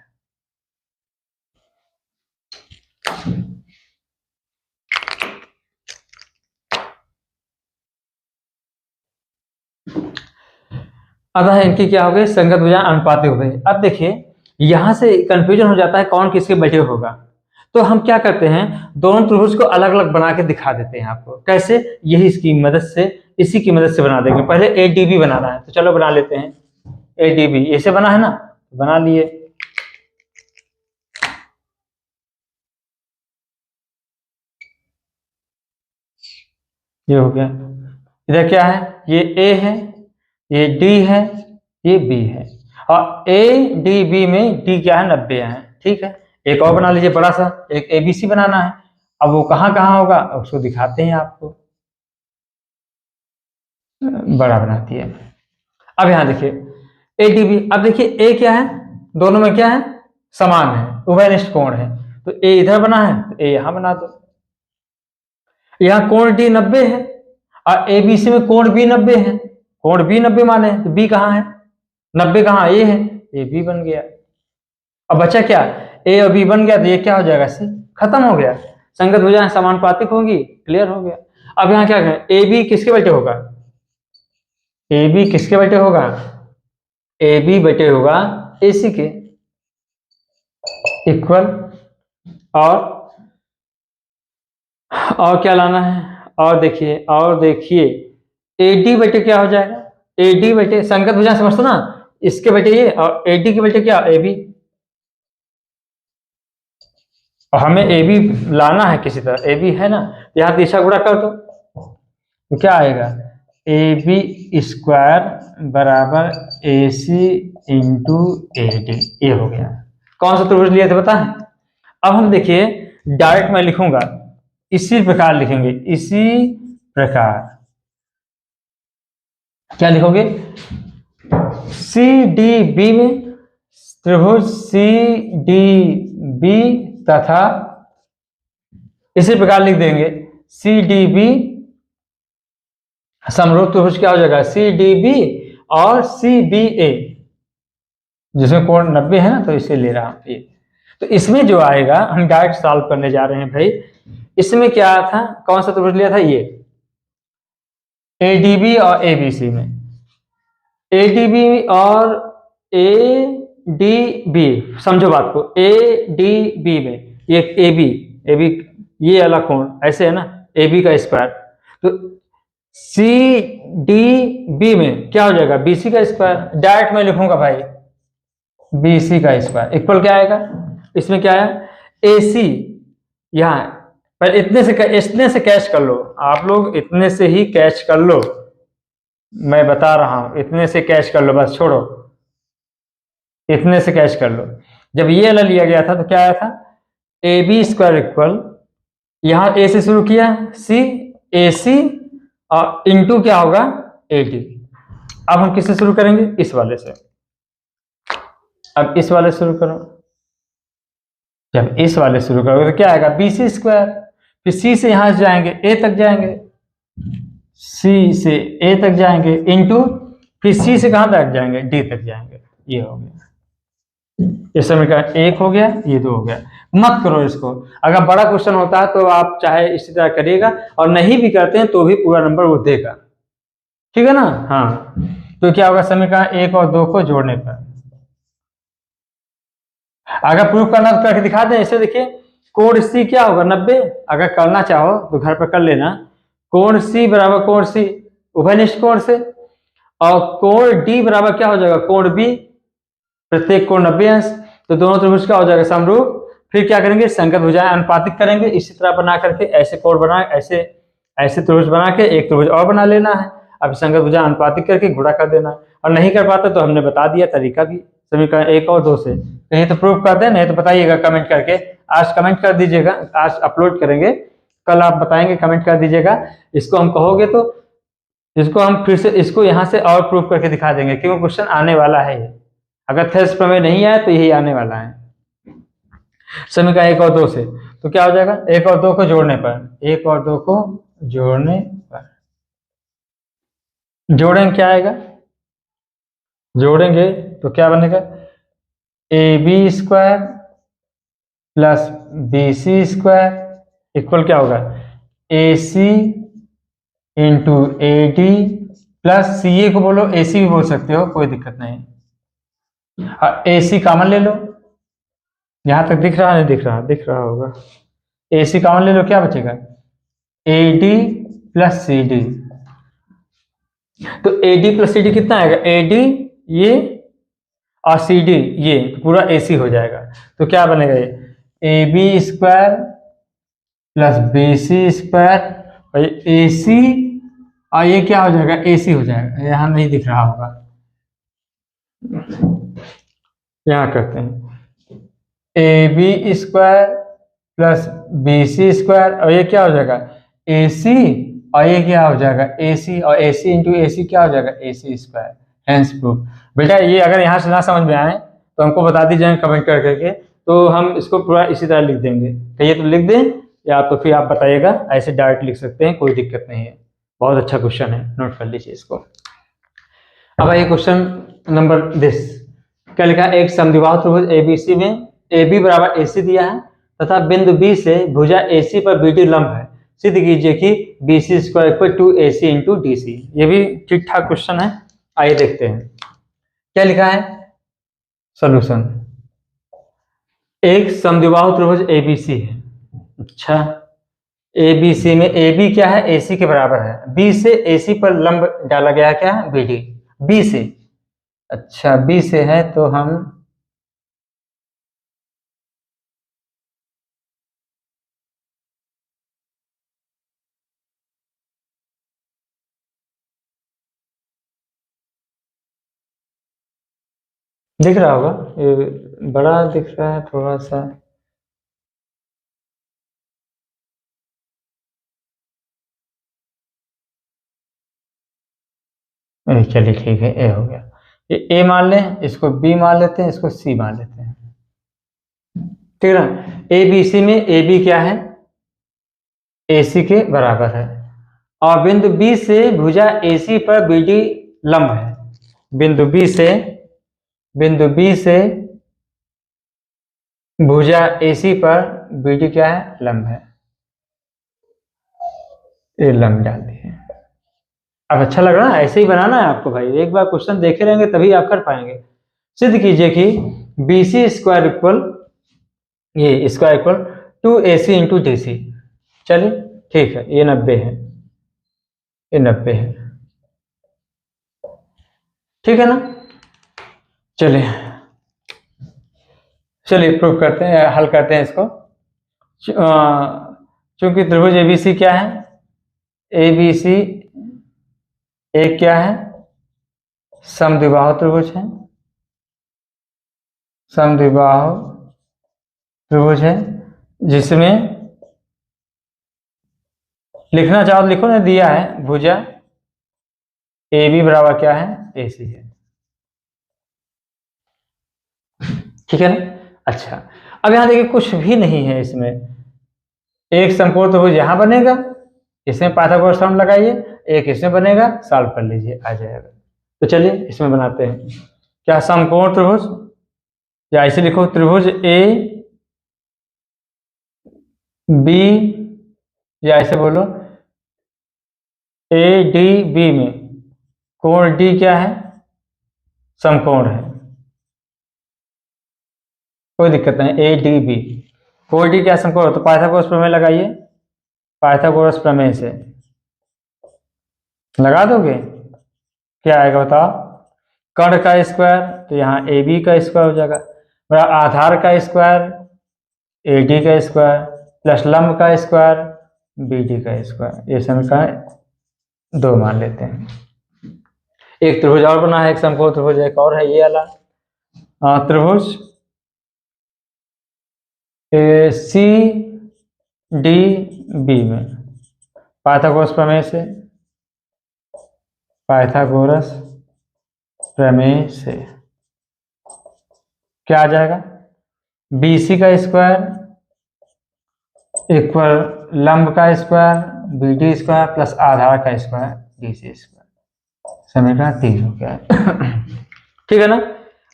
अतः इनकी क्या हो गई, संगत भुजाएं अनुपाती हो गई। अब देखिए यहां से कंफ्यूजन हो जाता है कौन किसके बटे होगा, तो हम क्या करते हैं, दोनों त्रिभुज को अलग अलग बना के दिखा देते हैं आपको। कैसे, यही इसकी मदद से, इसी की मदद से बना देंगे। पहले ए डी बी बनाना है, तो चलो बना लेते हैं। ए डी बी ऐसे बना है ना, बना लिए। ये हो गया। इधर क्या है, ये ए है, ये डी है, ये बी है, और ए डी बी में डी क्या है 90 है। ठीक है, एक और बना लीजिए बड़ा सा, एक ए बी सी बनाना है। अब वो कहाँ कहाँ होगा उसको दिखाते हैं आपको, बड़ा बनाती है। अब यहाँ देखिए ए डी बी, अब देखिए ए क्या है, दोनों में क्या है, समान है, उभयनिष्ठ कोण है, तो ए इधर बना है तो ए यहां बना दो। यहाँ कोण डी 90 है और ए बी सी में कोण बी 90 है, कोण बी 90 माने, तो बी कहाँ है, 90 कहाँ, ए है, ए बी बन गया। अब बचा क्या, ए और बी बन गया, तो ये क्या हो जाएगा, सी, खत्म हो गया। संगत भुजाएं समानुपातिक होगी, क्लियर हो गया। अब यहाँ क्या करें, ए बी किसके बटे होगा, ए बी किसके बटे होगा, ए बी बटे होगा ए सी के, इक्वल। और क्या लाना है, और देखिए ए डी बटे क्या हो जाएगा, ए डी बटे संगत भुजाएं समझते ना, इसके बटे ये, और ए डी के बटे क्या, ए बी। और हमें ए बी लाना है किसी तरह, ए बी है ना, यहाँ दिशा गुणा कर दो, तो क्या आएगा, ए बी स्क्वायर बराबर ए सी इंटू ए डी। ये हो गया। कौन सा त्रिभुज लिए थे पता है। अब हम देखिए डायरेक्ट मैं लिखूंगा, इसी प्रकार लिखेंगे, इसी प्रकार क्या लिखोगे, सी डी बी में त्रिभुज सी डी बी तथा इसी प्रकार लिख देंगे सी डी बी समरूप त्रिभुज क्या हो जाएगा, सी डी बी और सी बी ए, जिसमें कोण 90 है ना, तो इसे ले रहा हूं ये। तो इसमें जो आएगा, हम डायरेक्ट सॉल्व करने जा रहे हैं भाई। इसमें क्या था, कौन सा त्रिभुज लिया था, ये ए डी बी और ए बी सी में, ए डी बी और ए डी बी, समझो बात को, ए डी बी में ये ए बी ये अलग कोण ऐसे है ना, ए बी का स्क्वायर, तो सी डी बी में क्या हो जाएगा, बी सी का स्क्वायर। डायरेक्ट मैं लिखूंगा भाई बी सी का स्क्वायर इक्वल क्या आएगा, इसमें क्या है, ए सी, यहाँ पर इतने से कैच कर लो आप लोग, इतने से ही कैच कर लो, मैं बता रहा हूं, इतने से कैच कर लो, बस छोड़ो, इतने से कैच कर लो। जब ये वाला लिया गया था तो क्या आया था, ए बी स्क्वायर इक्वल, यहां ए से शुरू किया, सी, ए सी और इंटू क्या होगा, ए डी। अब हम किससे शुरू करेंगे, इस वाले से। अब इस वाले शुरू करो, जब इस वाले शुरू करोगे तो क्या आएगा, बी सी स्क्वायर, फिर सी से यहां जाएंगे ए तक जाएंगे, सी से ए तक जाएंगे, इंटू फिर सी से कहां तक जाएंगे, डी तक जाएंगे। ये हो गया, ये समीकरण 1 हो गया, ये 2 हो गया। मत करो इसको, अगर बड़ा क्वेश्चन होता है तो आप चाहे इसी तरह करिएगा, और नहीं भी करते हैं तो भी पूरा नंबर वो देगा, ठीक है ना। हाँ, तो क्या होगा, समीकरण 1 और 2 को जोड़ने पर, अगर प्रूफ करना तो करके दिखा दें। ऐसे देखिए कोण सी क्या होगा, 90, अगर करना चाहो तो घर पर कर लेना, कोण सी बराबर कोण सी उभयनिष्ठ कोण से। और कोण डी बराबर क्या हो जाएगा, कोण बी, प्रत्येक कोण 90 अंश, तो दोनों त्रिभुज क्या हो जाएगा, समरूप। फिर क्या करेंगे, संगत भुजाएं अनुपातिक करेंगे, इसी तरह बना करके ऐसे कोण बना, ऐसे ऐसे त्रिभुज बना के एक त्रिभुज और बना लेना है। अब संगत भुजा अनुपातिक करके गुणा कर देना है। और नहीं कर पाते तो हमने बता दिया तरीका भी, समीकरण 1 और 2 से। कहीं तो प्रूफ कर दें, नहीं तो बताइएगा कमेंट करके। आज कमेंट कर दीजिएगा, आज अपलोड करेंगे, कल आप बताएंगे, कमेंट कर दीजिएगा। इसको हम कहोगे तो इसको हम फिर से इसको यहाँ से और प्रूफ करके दिखा देंगे, क्योंकि क्वेश्चन आने वाला है ये। अगर थेस प्रमेय नहीं आए तो यही आने वाला है समीकरण 1 और 2 से। तो क्या हो जाएगा, 1 और 2 को जोड़ने पर, 1 और 2 को जोड़ने पर जोड़ेंगे क्या आएगा, जोड़ेंगे तो क्या बनेगा, A B square plus B C square equal क्या होगा, A C into A D plus C A को बोलो ए सी भी बोल सकते हो, कोई दिक्कत नहीं। ए सी कॉमन ले लो, यहां तक दिख रहा, नहीं दिख रहा, दिख रहा होगा। ए सी कॉमन ले लो, क्या बचेगा, A D plus C D. तो A D plus C D कितना आएगा, ए डी ये और सी डी ये, तो पूरा ए सी हो जाएगा। तो क्या बनेगा, ये A B square plus B C square और ए सी, और ये क्या हो जाएगा, ए सी हो जाएगा। यहां नहीं दिख रहा होगा, यहां करते हैं, A B square plus B C square और ये क्या हो जाएगा, ए सी, और ये क्या हो जाएगा, ए सी, और ए सी इंटू ए सी क्या हो जाएगा, A C square. Hence proof. बेटा ये अगर यहाँ से ना समझ में आए तो हमको बता दीजिए कमेंट कर करके, तो हम इसको पूरा इसी तरह लिख देंगे। कहिए तो लिख दें, या तो फिर आप बताइएगा, ऐसे डायरेक्ट लिख सकते हैं, कोई दिक्कत नहीं है। बहुत अच्छा क्वेश्चन है, नोट कर लीजिए इसको। अब आइए क्वेश्चन नंबर 10, क्या लिखा है, एक समद्विबाहु त्रिभुज एबीसी में ए बी बराबर ए सी दिया है तथा बिंदु बी से भुजा ए सी पर बी डी लंब है, सिद्ध कीजिए कि B C square equal to A C into D C. ये भी ठीक ठाक क्वेश्चन है, आइए देखते हैं क्या लिखा है। सॉल्यूशन, एक समद्विबाहु त्रिभुज एबीसी है। अच्छा, एबीसी में ए बी क्या है, ए सी के बराबर है, बी से ए सी पर लंब डाला गया क्या है, बी डी, बी से। अच्छा बी से है तो हम दिख रहा होगा, ये बड़ा दिख रहा है थोड़ा सा, चलिए ठीक है, ए हो गया। ये ए मान लें, इसको बी मान लेते हैं, इसको सी मान लेते हैं, ठीक है ना। ए बी सी में ए बी क्या है, ए सी के बराबर है, और बिंदु बी से भुजा ए सी पर बी डी लंब है। बिंदु बी से भुजा ए सी पर बी डी क्या है, लंब है। ये लंब डाल दिए। अब अच्छा लग रहा है, ऐसे ही बनाना है आपको भाई, एक बार क्वेश्चन देखे रहेंगे तभी आप कर पाएंगे। सिद्ध कीजिए कि बी सी स्क्वायर इक्वल, ये square equal to A C into D C. चलिए ठीक है, ये 90 है, ये 90 है, ठीक है ना। चलिए चलिए प्रूव करते हैं, हल करते हैं इसको। चूंकि त्रिभुज एबीसी क्या है, एबीसी एक क्या है, समद्विबाहु त्रिभुज है, समद्विबाहु त्रिभुज है, जिसमें लिखना चाहो तो लिखो, ने दिया है भुजा ए बी बराबर क्या है, ए सी है, ठीक है ना। अच्छा अब यहां देखिए कुछ भी नहीं है इसमें, एक समकोण त्रिभुज यहां बनेगा, इसमें पाइथागोरस थ्योरम लगाइए, एक इसमें बनेगा, सॉल्व कर लीजिए, आ जाएगा। तो चलिए इसमें बनाते हैं, क्या समकोण त्रिभुज, या इसे लिखो त्रिभुज ए बी, या ऐसे बोलो ए डी बी में कोण डी क्या है, समकोण है, कोई दिक्कत नहीं, ए डी बी, कोण डी क्या समकोण है, तो पाइथागोरस प्रमेय लगाइए, पाइथागोरस प्रमेय से लगा दोगे, क्या आएगा बताओ। कर्ण का स्क्वायर तो यहाँ ए बी का स्क्वायर हो जाएगा, बराबर आधार का स्क्वायर ए डी का स्क्वायर प्लस लंब का स्क्वायर बी डी का स्क्वायर। ये समीकरण 2 मान लेते हैं। एक त्रिभुज और बना है, एक समकोण त्रिभुज एक और है ये वाला त्रिभुज सी डी बी में पाइथागोरस प्रमेय से क्या आ जाएगा, बी सी का स्क्वायर इक्वल लंब का square B D square plus आधार का स्क्वायर डी सी स्क्वायर। समीकरण 3 हो गया ठीक है ना।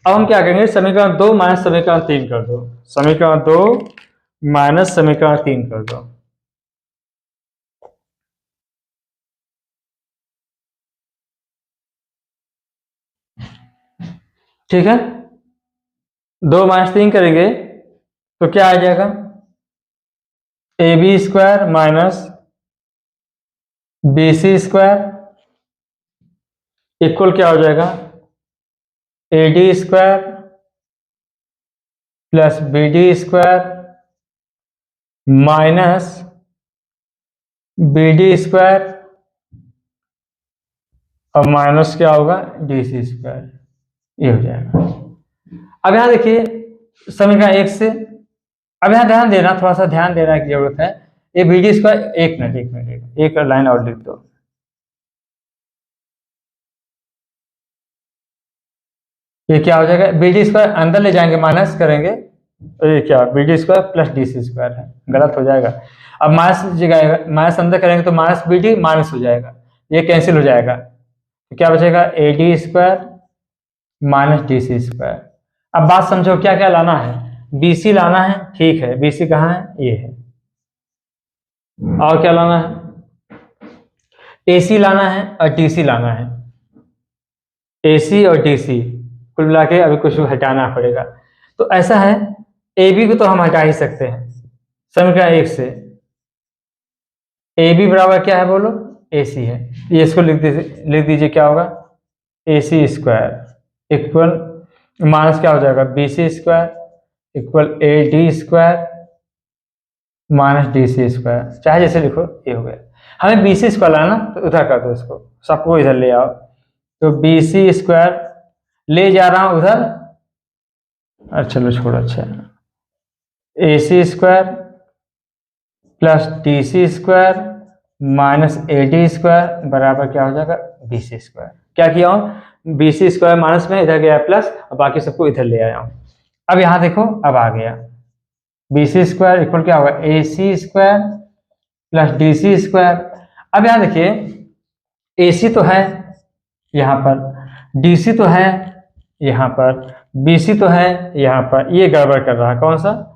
अब हम क्या करेंगे, समीकरण 2 माइनस समीकरण 3 कर दो, समीकरण 2 माइनस समीकरण 3 कर दो। ठीक है, 2 माइनस 3 करेंगे तो क्या आ जाएगा, A B square minus B C square equal क्या हो जाएगा, A D square plus B D square minus B D square और माइनस क्या होगा डी सी स्क्वायर, ये हो जाएगा। अब यहां देखिए समीकरण 1 से, अब यहां ध्यान देना, थोड़ा सा ध्यान देना की जरूरत है। ये बी डी स्क्वायर, एक मिनट एक लाइन और लिख दो, ये क्या हो जाएगा, बी डी स्क्वायर अंदर ले जाएंगे माइनस करेंगे तो ये क्या B D square plus D C square है, गलत हो जाएगा। अब माइनस जगह माइनस अंदर करेंगे तो माइनस बी डी माइनस हो जाएगा, ये कैंसिल हो जाएगा तो क्या बचेगा A D square minus D C square. अब बात समझो क्या क्या लाना है, बी सी लाना है, ठीक है बी सी कहाँ है, ये है। और क्या लाना है, ए सी लाना है और डी सी लाना है, ए सी और डी सी कुल मिला के अभी कुछ हटाना पड़ेगा। तो ऐसा है, ए बी को तो हम हटा ही सकते हैं समीकरण 1 से, ए बी बराबर क्या है बोलो, ए सी है, ये इसको लिख दीजिए क्या होगा, A C square equal minus क्या हो जाएगा B C square equal A D square minus D C square, चाहे जैसे लिखो ये हो गया। हमें बी सी स्क्वायर लाना तो उधर कर दो, इसको सबको इधर ले आओ, तो बी सी स्क्वायर ले जा रहा हूं उधर, अच्छा चलो छोड़ो, अच्छा A C square plus D C square minus A D square बराबर क्या हो जाएगा बी सी स्क्वायर। क्या किया हूं, बी सी स्क्वायर माइनस में इधर गया प्लस और बाकी सबको इधर ले आया हूं। अब यहां देखो अब आ गया बी सी स्क्वायर इक्वल क्या होगा A C square plus D C square. अब यहां देखिए ए सी तो है यहां पर, डी सी तो है यहां पर, बी सी तो है यहां पर, ये गड़बड़ कर रहा है कौन सा,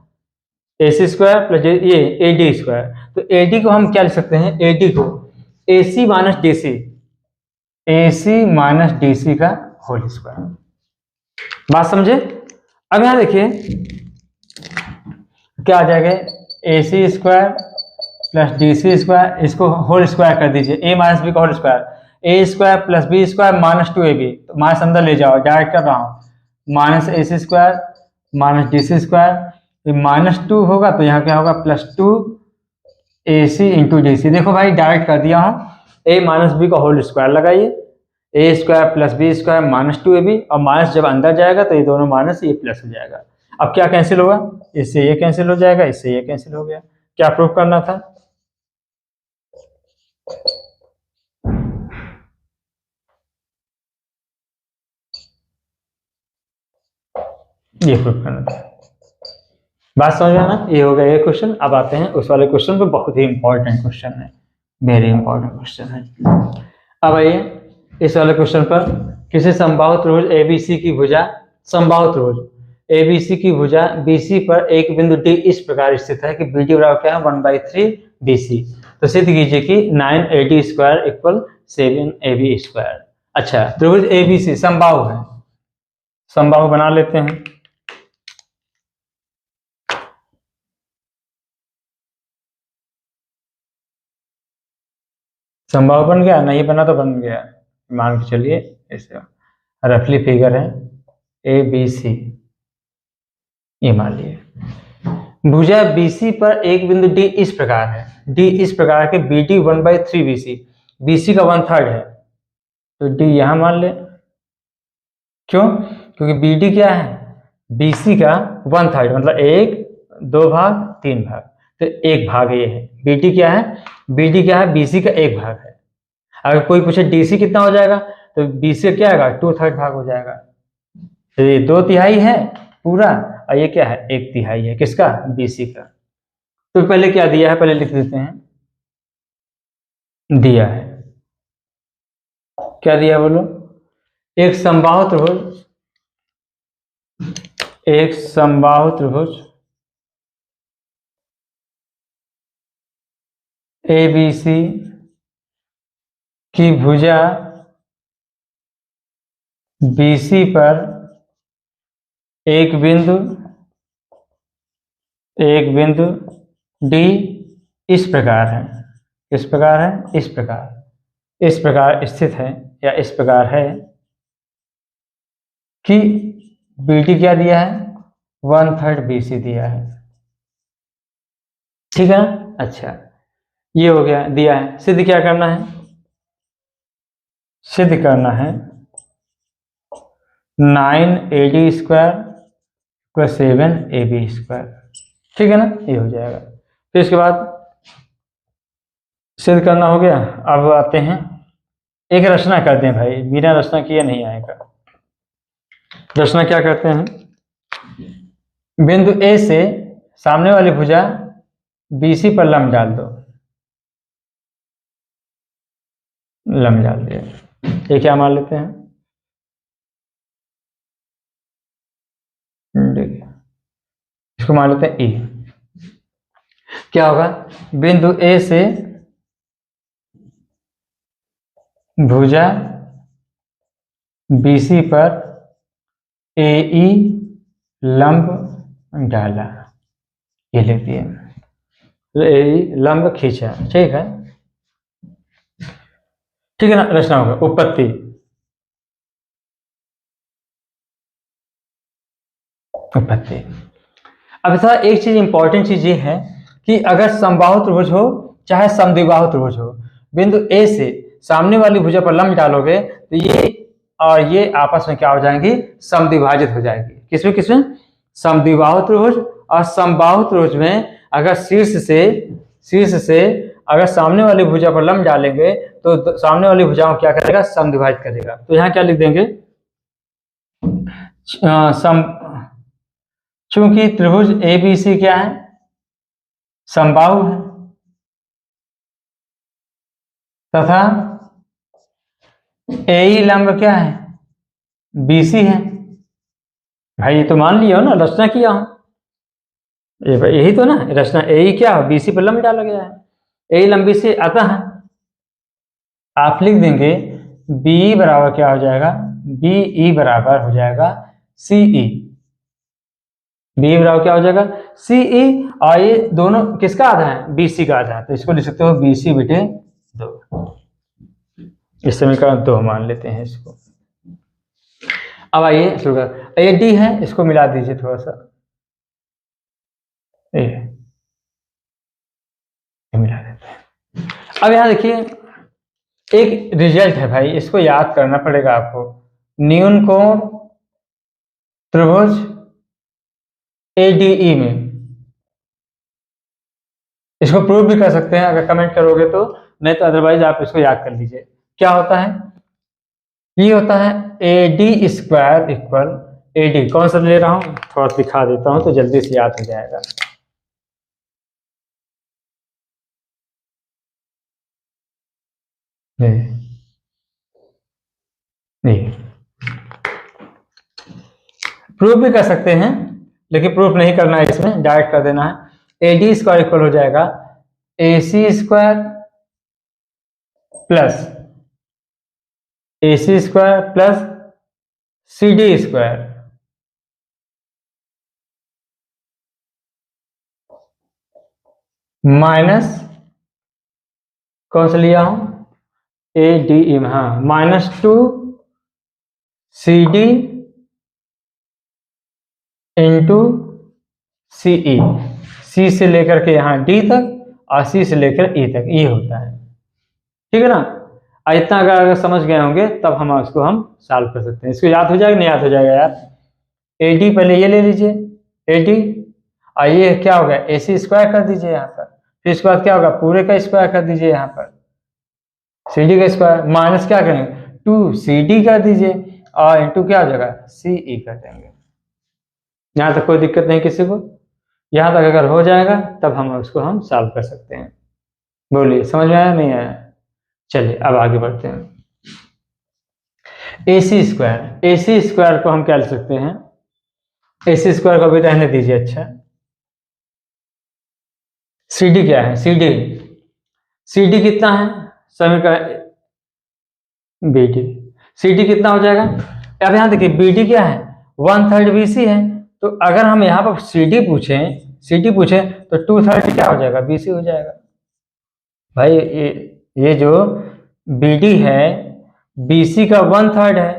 ए सी स्क्वायर प्लस ये ए डी स्क्वायर। तो ए डी को हम क्या लिख सकते हैं, ए डी को ए सी माइनस डी सी, ए सी माइनस डी सी का होल स्क्वायर। बात समझे। अब यहां देखिए क्या आ जाएगा, A C square plus D C square, इसको होल स्क्वायर कर दीजिए, ए माइनस बी का whole square, A square plus B square minus 2 A B, तो माइनस अंदर ले जाओ डायरेक्ट कर रहा हूं, minus A C square minus D C square, -2 होगा तो यहाँ क्या होगा +2 ए सी इंटू डी सी। देखो भाई डायरेक्ट कर दिया हूँ, ए माइनस बी का होल स्क्वायर लगाइए, A square plus B square -2 A B, और माइनस जब अंदर जाएगा तो ये दोनों माइनस ये प्लस हो जाएगा। अब क्या कैंसिल होगा, इससे ये कैंसिल हो जाएगा, इससे ये कैंसिल हो गया। क्या प्रूफ करना था, ये प्रूफ करना था। बात समझ में आना, ये हो गया ये क्वेश्चन। अब आते हैं उस वाले क्वेश्चन पे, बहुत ही इंपॉर्टेंट क्वेश्चन है, वेरी इंपॉर्टेंट क्वेश्चन है। अब आइए इस वाले क्वेश्चन पर, किसी समबाहु त्रिभुज एबीसी की भुजा, समबाहु त्रिभुज एबीसी की भुजा बीसी पर एक बिंदु डी इस प्रकार स्थित है कि बीडी बराबर क्या है 1/3 बीसी। तो सिद्ध कीजिए कि 9AD square equal 7AB square. अच्छा त्रिभुज एबीसी समबाहु है, समबाहु बना लेते हैं। समबाहु बन गया, नहीं बना तो बन गया, मान के चलिए ऐसे रफली फिगर है ए बी सी, ये मान लिए। भुजा BC पर एक बिंदु D इस प्रकार है, D इस प्रकार के BD 1/3 BC, BC का 1/3 है, तो D यहां मान ले। क्यों? क्योंकि BD क्या है, BC का 1/3 मतलब 1, 2 भाग 3 भाग, तो 1 भाग ये है। BD क्या है, BD क्या है, BC का 1 भाग है। अगर कोई पूछे DC कितना हो जाएगा, तो BC क्या आएगा, 2/3 भाग हो जाएगा। तो ये 2/3 है पूरा, और ये क्या है, 1/3 है, किसका, BC का। तो पहले क्या दिया है, पहले लिख देते हैं, दिया है, क्या दिया बोलो, एक समबाहु त्रिभुज, एक समबाहु त्रिभुज ABC की भुजा BC पर एक बिंदु D इस प्रकार है, किस प्रकार है, इस प्रकार स्थित है, या इस प्रकार है कि BD क्या दिया है, 1/3 BC दिया है, ठीक है ना। अच्छा, ये हो गया, दिया है। सिद्ध क्या करना है, सिद्ध करना है 9AD² + 7AB², ठीक है ना, ये हो जाएगा। फिर इसके बाद सिद्ध करना हो गया। अब आते हैं, एक रचना करते हैं भाई, बिना रचना किए नहीं आएगा। रचना क्या करते हैं, बिंदु A से सामने वाली भुजा BC पर लंब डाल दो, लंब डाल दिया, ये क्या मान लेते हैं, इसको मान लेते हैं E। क्या होगा, बिंदु A से भुजा BC पर AE लंब डाला, ये लिख दिए, AE लंब खींचा, ठीक है, ठीक है ना। रचना होगा, उत्पत्ति, उत्पत्ति। अब सर एक चीज इंपॉर्टेंट चीज ये है कि अगर समबाहु त्रिभुज हो चाहे समद्विबाहु त्रिभुज हो, बिंदु A से सामने वाली भुजा पर लंब डालोगे तो ये और ये आपस में क्या हो जाएंगी, समद्विभाजित हो जाएगी। किसमें किसमें, समद्विबाहु त्रिभुज और समबाहु त्रिभुज में अगर शीर्ष से अगर सामने वाली भुजा पर लंब डालेंगे तो सामने वाली भुजाओं क्या करेगा, समद्विभाजित करेगा। तो यहाँ क्या लिख देंगे, चूंकि त्रिभुज ABC क्या है, समबाहु है, तथा AE लंब क्या है, BC है। भाई ये तो मान लिया हो ना, रचना किया हो, यही तो ना रचना, AE क्या हो, BC पर लंब डाला गया है, AE लंबी से अतः आप लिख देंगे BE बराबर क्या हो जाएगा, BE बराबर हो जाएगा CE, BE बराबर क्या हो जाएगा, CE, और ये दोनों किसका आधा है, BC का आधा है, तो इसको लिख सकते हो BC/2, इस समीकरण 2 मान लेते हैं इसको। अब आइए शुरू कर, AD है, इसको मिला दीजिए थोड़ा सा, ये मिला देते हैं। अब यहाँ देखिए एक रिजल्ट है भाई, इसको याद करना पड़ेगा आपको, न्यून कोण त्रिभुज ADE में, इसको प्रूव भी कर सकते हैं अगर कमेंट करोगे तो, नहीं तो अदरवाइज आप इसको याद कर लीजिए। क्या होता है, ये होता है AD² इक्वल AD, कौन सा ले रहा हूं, थोड़ा दिखा देता हूं तो जल्दी से याद हो जाएगा। नहीं, प्रूफ भी कर सकते हैं लेकिन प्रूफ नहीं करना है, इसमें डायरेक्ट कर देना है। AD² इक्वल हो जाएगा AC² प्लस CD² माइनस कौन सा लिया हूं, ADE में, हाँ, -2 CD इंटू CE, C से लेकर के यहाँ D तक और C से लेकर E तक, ये होता है। ठीक है ना। इतना अगर समझ गए होंगे तब हम उसको सॉल्व कर सकते हैं। इसको याद हो जाएगा, नहीं याद हो जाएगा यार। AD पहले ये ले लीजिए, AD, और ये क्या होगा, AC स्क्वायर कर दीजिए यहाँ पर, फिर इसके बाद क्या होगा, पूरे का स्क्वायर कर दीजिए यहाँ पर, CD का स्क्वायर, माइनस क्या करेंगे 2CD कर दीजिए और इंटू क्या हो जाएगा CE कर देंगे। यहाँ तक कोई दिक्कत नहीं किसी को, यहाँ तक अगर हो जाएगा तब हम उसको सॉल्व कर सकते हैं। बोलिए समझ में आया नहीं आया। चलिए अब आगे बढ़ते हैं। AC स्क्वायर को हम क्या लिख सकते हैं, AC स्क्वायर को भी रहने दीजिए। अच्छा, CD क्या है, CD कितना है, समीकरण BD, CD कितना हो जाएगा। अब यहाँ देखिए BD क्या है, 1/3 BC है, तो अगर हम यहाँ पर CD पूछें तो 2/3 क्या हो जाएगा, BC हो जाएगा। भाई ये जो BD है BC का 1/3 है,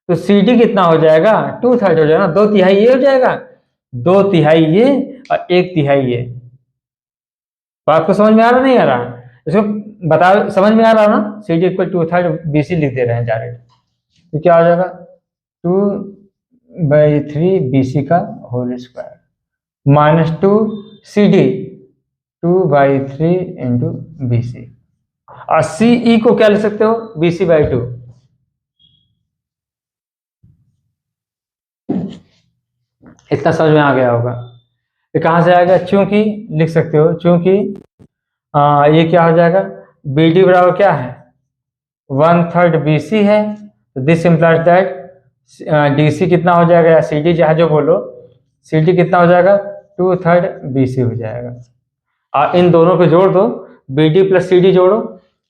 तो CD कितना हो जाएगा, 2/3 हो जाएगा, 2/3 ये हो जाएगा, 2/3 ये और 1/3 ये। बात को समझ में आ रहा नहीं आ रहा, इसको बता, समझ में आ रहा ना। CD इक्वल 2/3 BC लिख दे रहे हैं डायरेक्ट, तो क्या हो जाएगा 2/3 BC का whole square -2 CD 2/3 into BC, और CE को क्या लिख सकते हो, BC/2। इतना समझ में आ गया होगा। ये कहाँ से आएगा, चूंकि लिख सकते हो, चूंकि ये क्या हो जाएगा, BD बराबर क्या है 1/3 BC है, तो दिस इम्प्लाइज दैट DC कितना हो जाएगा, या CD जहाँ जो बोलो, CD कितना हो जाएगा 2/3 BC हो जाएगा। और इन दोनों को जोड़ दो, BD प्लस CD जोड़ो,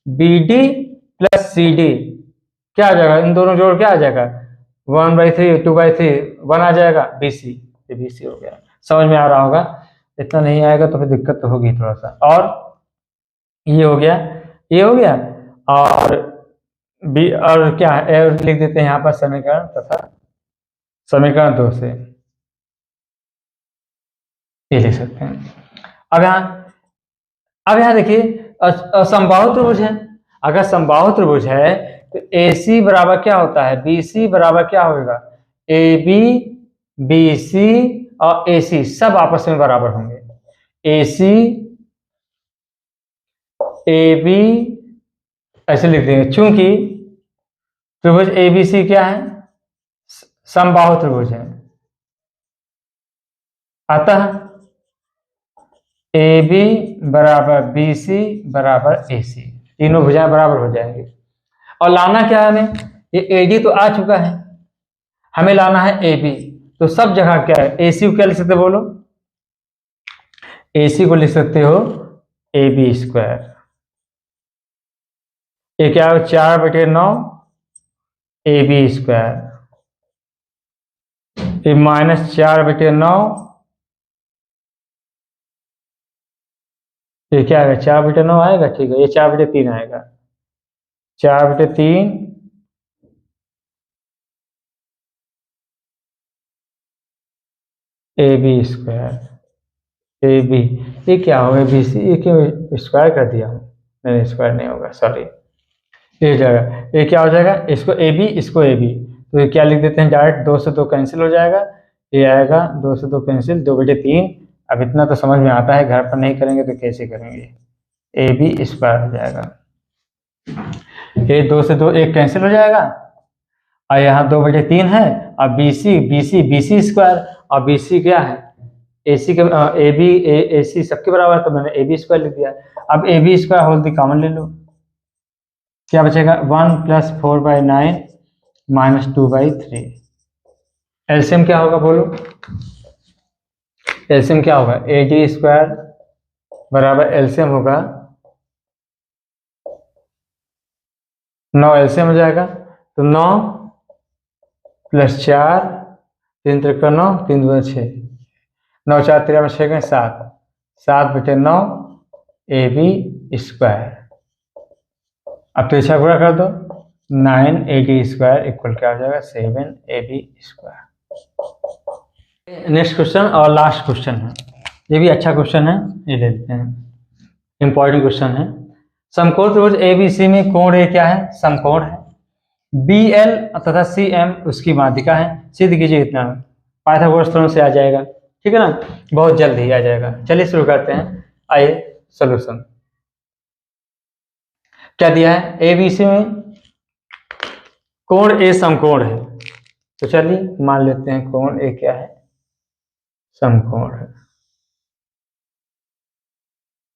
BD प्लस CD क्या आ जाएगा, इन दोनों जोड़ क्या आ जाएगा 1/3 2/3 1 आ जाएगा, BC, ये BC हो गया। समझ में आ रहा होगा, इतना नहीं आएगा तो फिर दिक्कत तो होगी थोड़ा सा। और ये हो गया, और क्या है, लिख देते हैं यहाँ पर समीकरण तथा समीकरण 2 से ये लिख सकते हैं। अब यहाँ देखिए समबाहु त्रिभुज है, अगर समबाहु त्रिभुज है तो AC बराबर क्या होता है, BC बराबर क्या होगा, AB BC और AC सब आपस में बराबर होंगे। AC AB ऐसे लिख देंगे, चूंकि त्रिभुज ABC क्या है, समबाहु त्रिभुज है, अतः AB बराबर BC बराबर AC, तीनों भुजाएं बराबर हो जाएंगी। और लाना क्या है हमें, ये AD तो आ चुका है, हमें लाना है AB, तो सब जगह क्या है, AC को क्या लिख सकते हो बोलो, AC को लिख सकते हो AB स्क्वायर, ये क्या है 4/9 AB स्क्वायर, ये -4/9, ये क्या आएगा 4/9 आएगा, ठीक है, ये 4/3 आएगा, 4/3 AB स्क्वायर, AB, ये क्या होगा BC, ये क्यों स्क्वायर कर दिया हूँ, नहीं स्क्वायर नहीं होगा, सॉरी, ये जाएगा, ये क्या हो जाएगा, इसको AB इसको AB, तो ये क्या लिख देते हैं डायरेक्ट, 2 से 2 कैंसिल हो जाएगा, ये आएगा 2 से 2 कैंसिल, 2/3। अब इतना तो समझ में आता है, घर पर नहीं करेंगे तो कैसे करेंगे, AB स्क्वायर हो जाएगा, ये 2 से 2 1 कैंसिल हो जाएगा, और यहाँ 2/3 है, और BC स्क्वायर, और BC क्या है AC के AB AC सबके बराबर, तो मैंने AB स्क्वायर लिख दिया। अब AB स्क्वायर होल दी कॉमन ले लो, क्या बचेगा 1 + 4/9 - 2/3, एलसीएम क्या होगा बोलो, एलसीएम क्या होगा, AD स्क्वायर बराबर एलसीएम होगा 9, एलसीएम हो जाएगा, तो 9 + 4 3 × 9 3 × 6, 9 4 13 6 गए 7, 7/9 AB स्क्वायर। अब तो इच्छा पूरा कर दो, 9ab स्क्वायर इक्वल क्या हो जाएगा 7ab स्क्वायर। नेक्स्ट क्वेश्चन और लास्ट क्वेश्चन है, ये भी अच्छा क्वेश्चन है, ये ले लेते हैं, इंपॉर्टेंट क्वेश्चन है। समकोण त्रिभुज ABC में कोण A क्या है, समकोण है। BL तथा CM उसकी माध्यिका है। सिद्ध कीजिए इतना, पाइथागोरस थ्योरम से आ जाएगा, ठीक है ना, बहुत जल्द ही आ जाएगा। चलिए शुरू करते हैं, आइए सॉल्यूशन। क्या दिया है, ABC में कोण A समकोण है, तो चलिए मान लेते हैं कोण A क्या है, समकोण है।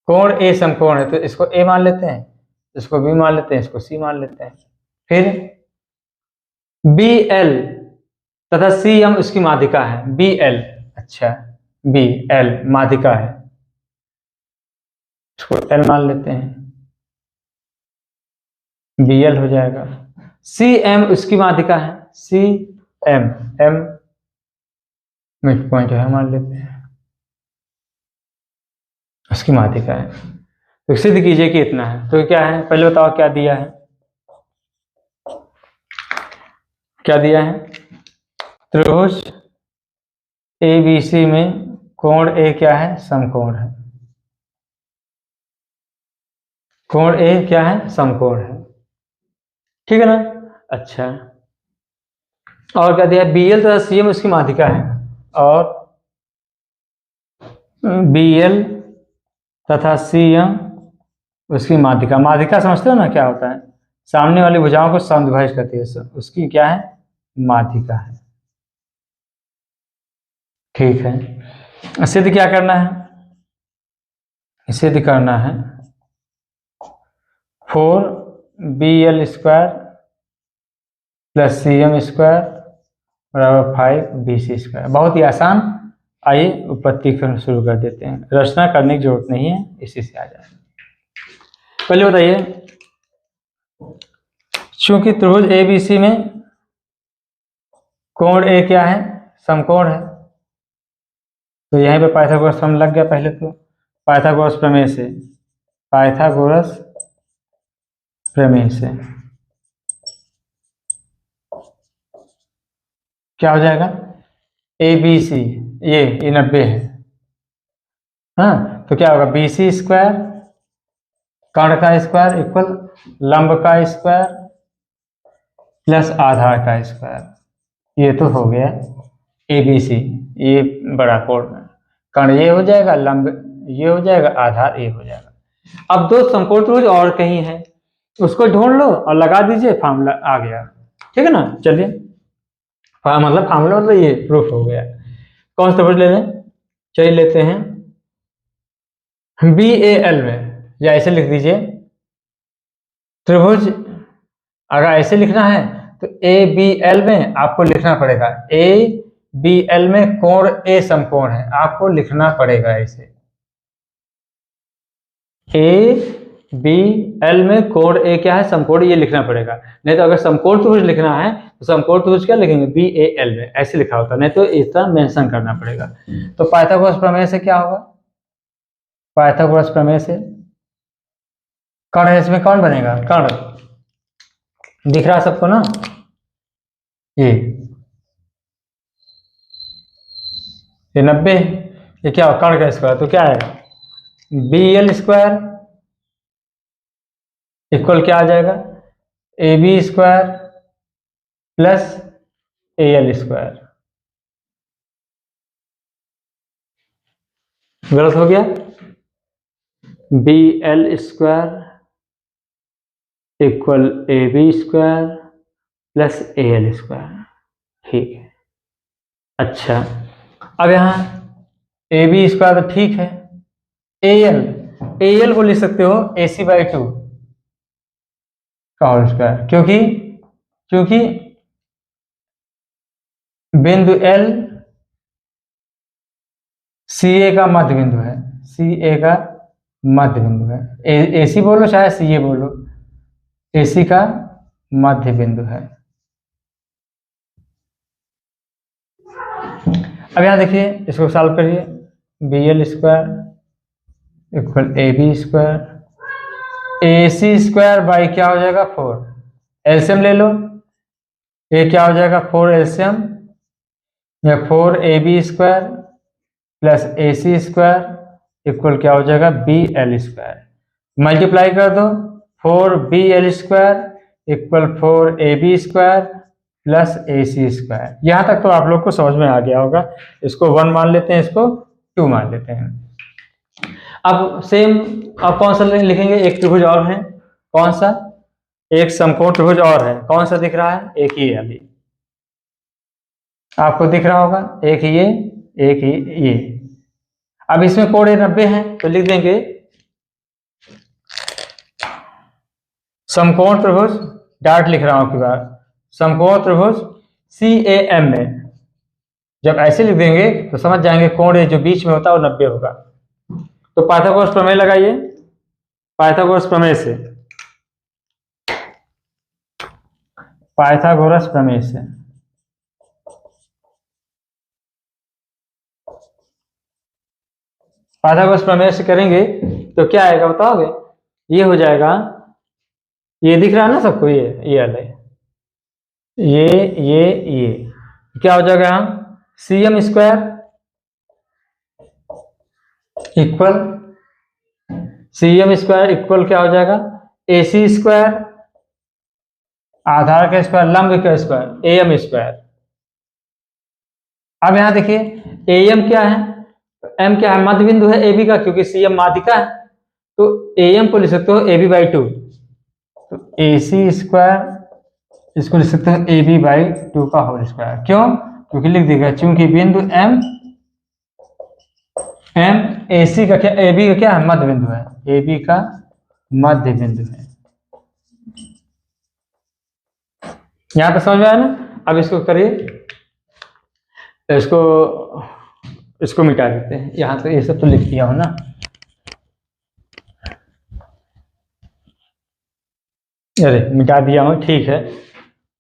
कोण A समकोण है तो इसको A मान लेते हैं, इसको B मान लेते हैं, इसको C मान लेते हैं। फिर BL तथा CM उसकी माध्यिका है, BL, अच्छा BL माध्यिका है, इसको L मान लेते हैं, BL हो जाएगा। CM उसकी माध्यिका है, CM, M मिड पॉइंट है, मान लेते हैं, उसकी माध्यिका है। तो सिद्ध कीजिए कि इतना है, तो क्या है, पहले बताओ क्या दिया है, क्या दिया है, त्रिभुज ABC में कोण A क्या है, समकोण है। कोण A क्या है, समकोण है, ठीक है ना। अच्छा, और क्या दिया है, BL तथा CM उसकी माध्यिका है, और BL तथा CM उसकी माध्यिका। माध्यिका समझते हो ना क्या होता है, सामने वाली भुजाओं को समद्विभाजित करती है, उसकी क्या है, माध्यिका है, ठीक है। सिद्ध क्या करना है, सिद्ध करना है 4BL square plus CM square बराबर 5BC स्क्वायर। बहुत ही आसान, आइए उत्पत्ति करना शुरू कर देते हैं, रचना करने की जरूरत नहीं है, इसी से आ जाएगा। पहले बताइए, चूंकि त्रिभुज ABC में कोण A क्या है, समकोण है, तो यहीं पे पाइथागोरस प्रमेय लग गया। पहले तो पाइथागोरस प्रमेय से, पाइथागोरस प्रमेय से क्या हो जाएगा, ABC ये 90 है, हाँ, तो क्या होगा, BC स्क्वायर कर्ण का स्क्वायर इक्वल लंब का स्क्वायर प्लस आधार का स्क्वायर। ये तो हो गया ABC, ये बड़ा कोण में, कर्ण ये हो जाएगा, लंब ये हो जाएगा, आधार ये हो जाएगा। अब दो समकोण त्रिभुज और कहीं है, उसको ढूंढ लो और लगा दीजिए, फार्मूला आ गया, ठीक है ना। चलिए मतलब फार्मूला मतलब ये प्रूफ हो गया। कौन सा त्रिभुज ले लें, चलिए लेते हैं BAL में, या ऐसे लिख दीजिए त्रिभुज, अगर ऐसे लिखना है तो ABL में आपको लिखना पड़ेगा, ABL में कोण A समकोण है, आपको लिखना पड़ेगा ऐसे, ABL में कोण A क्या है, समकोण, ये लिखना पड़ेगा। नहीं तो अगर समकोण त्रिभुज लिखना है तो समकोण त्रिभुज क्या लिखेंगे, BAL में, ऐसे लिखा होता, नहीं तो इस तरह मेंशन करना पड़ेगा। तो पाइथागोरस प्रमेय से क्या होगा, पाइथागोरस प्रमेय से कर्ण है, इसमें कौन बनेगा, कर्ण दिख रहा है सबको ना, ये 90, ये क्या हो, कर्ण का स्क्वायर, तो क्या है BL स्क्वायर इक्वल क्या आ जाएगा, AB square plus AL square. गलत हो गया, BL square equal AB square plus AL square, ठीक है। अच्छा, अब यहाँ AB स्क्वायर तो ठीक है, AL को लिख सकते हो AC/2 का होल स्क्वायर, क्योंकि बिंदु L CA का मध्य बिंदु है, CA का मध्य बिंदु है, AC बोलो चाहे CA बोलो, AC का मध्य बिंदु है। अब यहां देखिए, इसको सॉल्व करिए, BL square equal AB square A C square by क्या हो जाएगा 4, एलसीएम ले लो, ये क्या हो जाएगा 4 एलसीएम या 4 A B square plus A C square equal क्या हो जाएगा बी एल स्क्वायर, मल्टीप्लाई कर दो 4 B L square equal 4 A B square plus A C square. यहाँ तक तो आप लोग को समझ में आ गया होगा। इसको 1 मान लेते हैं, इसको 2 मान लेते हैं। अब सेम अब कौन सा लिखेंगे, एक त्रिभुज और है, कौन सा, एक समकोण त्रिभुज और है, कौन सा दिख रहा है, एक ही अभी आपको दिख रहा होगा, एक ये एक ये। अब इसमें कोण 90 है तो लिख देंगे समकोण त्रिभुज, डाट लिख रहा हूं आपकी बार, समकोण त्रिभुज CAM में जब ऐसे लिख देंगे तो समझ जाएंगे कोण जो बीच में होता है वो 90 होगा। तो पाइथागोरस प्रमेय लगाइए, पाइथागोरस प्रमेय से, पाइथागोरस प्रमेय से पाइथागोरस प्रमेय से करेंगे तो क्या आएगा बताओगे, ये हो जाएगा, ये दिख रहा है ना सबको, ये वाला, ये क्या हो जाएगा, CM स्क्वायर इक्वल क्या हो जाएगा AC स्क्वायर, आधार का स्क्वायर, लंब का स्क्वायर, AM स्क्वायर। अब यहां देखिए AM क्या है, M क्या है, मध्य बिंदु है AB का, क्योंकि CM माध्यिका है तो AM को लिख सकते हो AB/2, तो AC स्क्वायर इसको लिख सकते हैं AB/2 का होल स्क्वायर। क्यों, क्योंकि लिख देगा चूंकि बिंदु M AC का क्या, AB का क्या है, मध्य बिंदु है, AB का मध्य बिंदु है। यहां पे समझ में आया ना। अब इसको करिए, इसको मिटा देते हैं, यहां तो ये सब तो लिख दिया हो ना। अरे मिटा दिया हूं, ठीक है।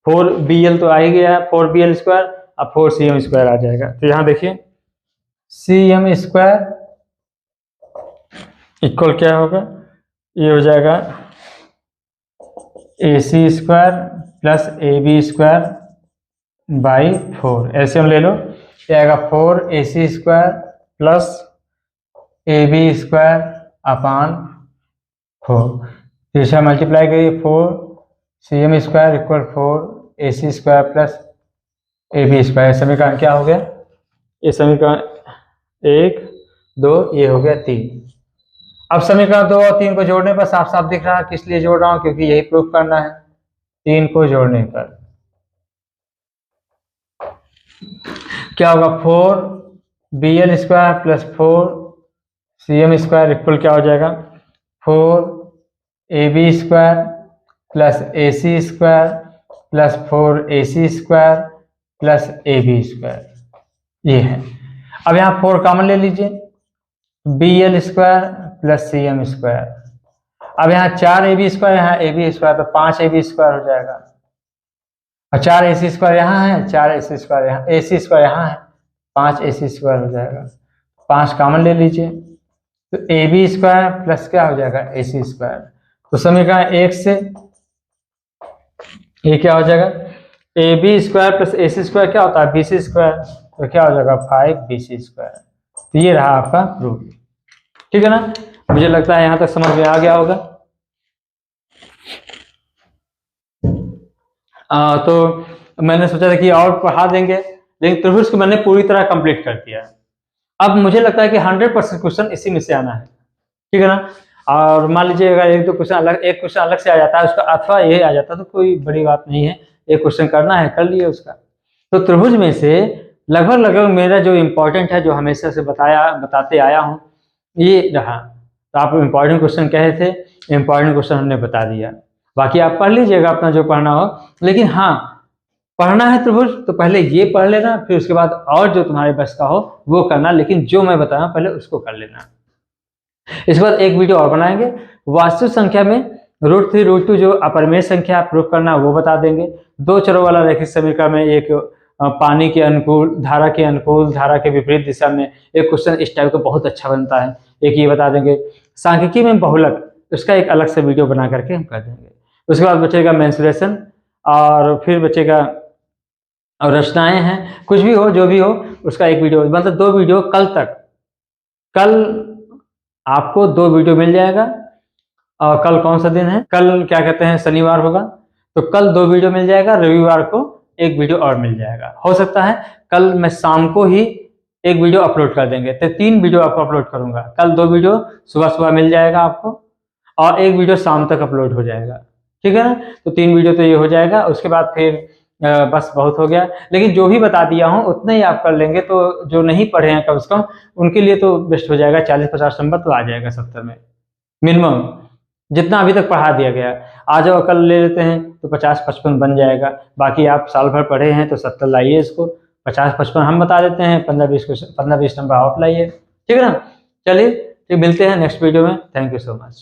4BL तो आ ही गया, 4BL स्क्वायर, अब 4CM स्क्वायर आ जाएगा। तो यहां देखिए CM स्क्वायर इक्वल क्या होगा, ये हो जाएगा AC square plus AB square by 4, LCM ले लो, ये आएगा 4AC square plus AB square upon 4, तीसरा मल्टीप्लाई करिए 4CM square equal 4AC square plus AB square. समीकरण क्या हो गया, ये समीकरण 1 2, ये हो गया 3। अब समीकरण 2 और 3 को जोड़ने पर साफ साफ दिख रहा है किस लिए जोड़ रहा हूं, क्योंकि यही प्रूफ करना है। 3 को जोड़ने पर क्या होगा, 4BL square plus 4CM square equal क्या हो जाएगा, 4AB square plus AC square plus 4AC square plus AB square, ये है। अब यहाँ 4 कॉमन ले लीजिए, BL square plus CM square. अब यहाँ 4AB स्क्वायर, यहाँ AB स्क्वायर, तो 5AB स्क्वायर हो जाएगा, और 4AC स्क्वायर यहाँ है, 4AC स्क्वायर यहाँ, AC स्क्वायर यहाँ है, 5AC स्क्वायर हो जाएगा। 5 कॉमन ले लीजिए, तो AB स्क्वायर प्लस क्या हो जाएगा AC स्क्वायर। तो समीकरण 1 से ये क्या हो जाएगा, AB square plus AC square क्या होता है BC स्क्वायर, तो क्या हो जाएगा 5BC स्क्वायर। तो ये रहा आपका प्रूफ, ठीक है ना। मुझे लगता है यहां तक समझ में आ गया होगा। तो मैंने सोचा था कि और पढ़ा देंगे, लेकिन त्रिभुज को मैंने पूरी तरह कंप्लीट कर दिया। अब मुझे लगता है कि 100% क्वेश्चन इसी में से आना है, ठीक है ना। और मान लीजिए अगर एक क्वेश्चन अलग से आ जाता है उसका, अथवा ये आ जाता है, तो कोई बड़ी बात नहीं है, एक क्वेश्चन करना है कर लिए उसका। तो त्रिभुज में से लगभग मेरा जो इम्पोर्टेंट है, जो हमेशा से बताते आया हूँ, ये रहा। तो आप इम्पोर्टेंट क्वेश्चन कहे थे, इम्पोर्टेंट क्वेश्चन हमने बता दिया। बाकी आप पढ़ लीजिएगा अपना जो पढ़ना हो, लेकिन हाँ पढ़ना है त्रिभुज तो पहले ये पढ़ लेना, फिर उसके बाद और जो तुम्हारे बस का हो वो करना, लेकिन जो मैं बताया पहले उसको कर लेना। इसके बाद एक वीडियो और बनाएंगे, वास्तविक संख्या में √3 √2 जो अपरिमेय संख्या प्रूफ करना वो बता देंगे। 2 चरों वाला रैखिक समीकरण में एक पानी के अनुकूल, धारा के अनुकूल, धारा के विपरीत दिशा में एक क्वेश्चन इस टाइप का बहुत अच्छा बनता है, एक ये बता देंगे। सांख्यिकी में बहुलक, उसका एक अलग से वीडियो बना करके हम कर देंगे। उसके बाद बचेगा मेंस्ट्रुएशन, और फिर बचेगा और रचनाएं हैं, कुछ भी हो जो भी हो उसका एक वीडियो, मतलब 2 वीडियो कल तक। कल आपको 2 वीडियो मिल जाएगा। और कल कौन सा दिन है, कल क्या कहते हैं शनिवार होगा, तो कल 2 वीडियो मिल जाएगा, रविवार को 1 वीडियो और मिल जाएगा। हो सकता है कल मैं शाम को ही 1 वीडियो अपलोड कर देंगे, तो 3 वीडियो आपको अपलोड करूंगा। कल 2 वीडियो सुबह सुबह मिल जाएगा आपको, और 1 वीडियो शाम तक अपलोड हो जाएगा, ठीक है ना। तो 3 वीडियो तो ये हो जाएगा। उसके बाद फिर बस बहुत हो गया, लेकिन जो भी बता दिया हूँ उतना ही आप कर लेंगे, तो जो नहीं पढ़े हैं कम से कम उनके लिए तो बेस्ट हो जाएगा। 40-50 नंबर तो आ जाएगा 70 में मिनिमम, जितना अभी तक पढ़ा दिया गया। आ जाओ कल ले लेते हैं तो 50-55 बन जाएगा। बाकी आप साल भर पढ़े हैं तो 70 लाइए, इसको 50-55 हम बता देते हैं, 15-20 नंबर आप लाइए, ठीक है ना। चलिए फिर मिलते हैं नेक्स्ट वीडियो में। Thank you so much.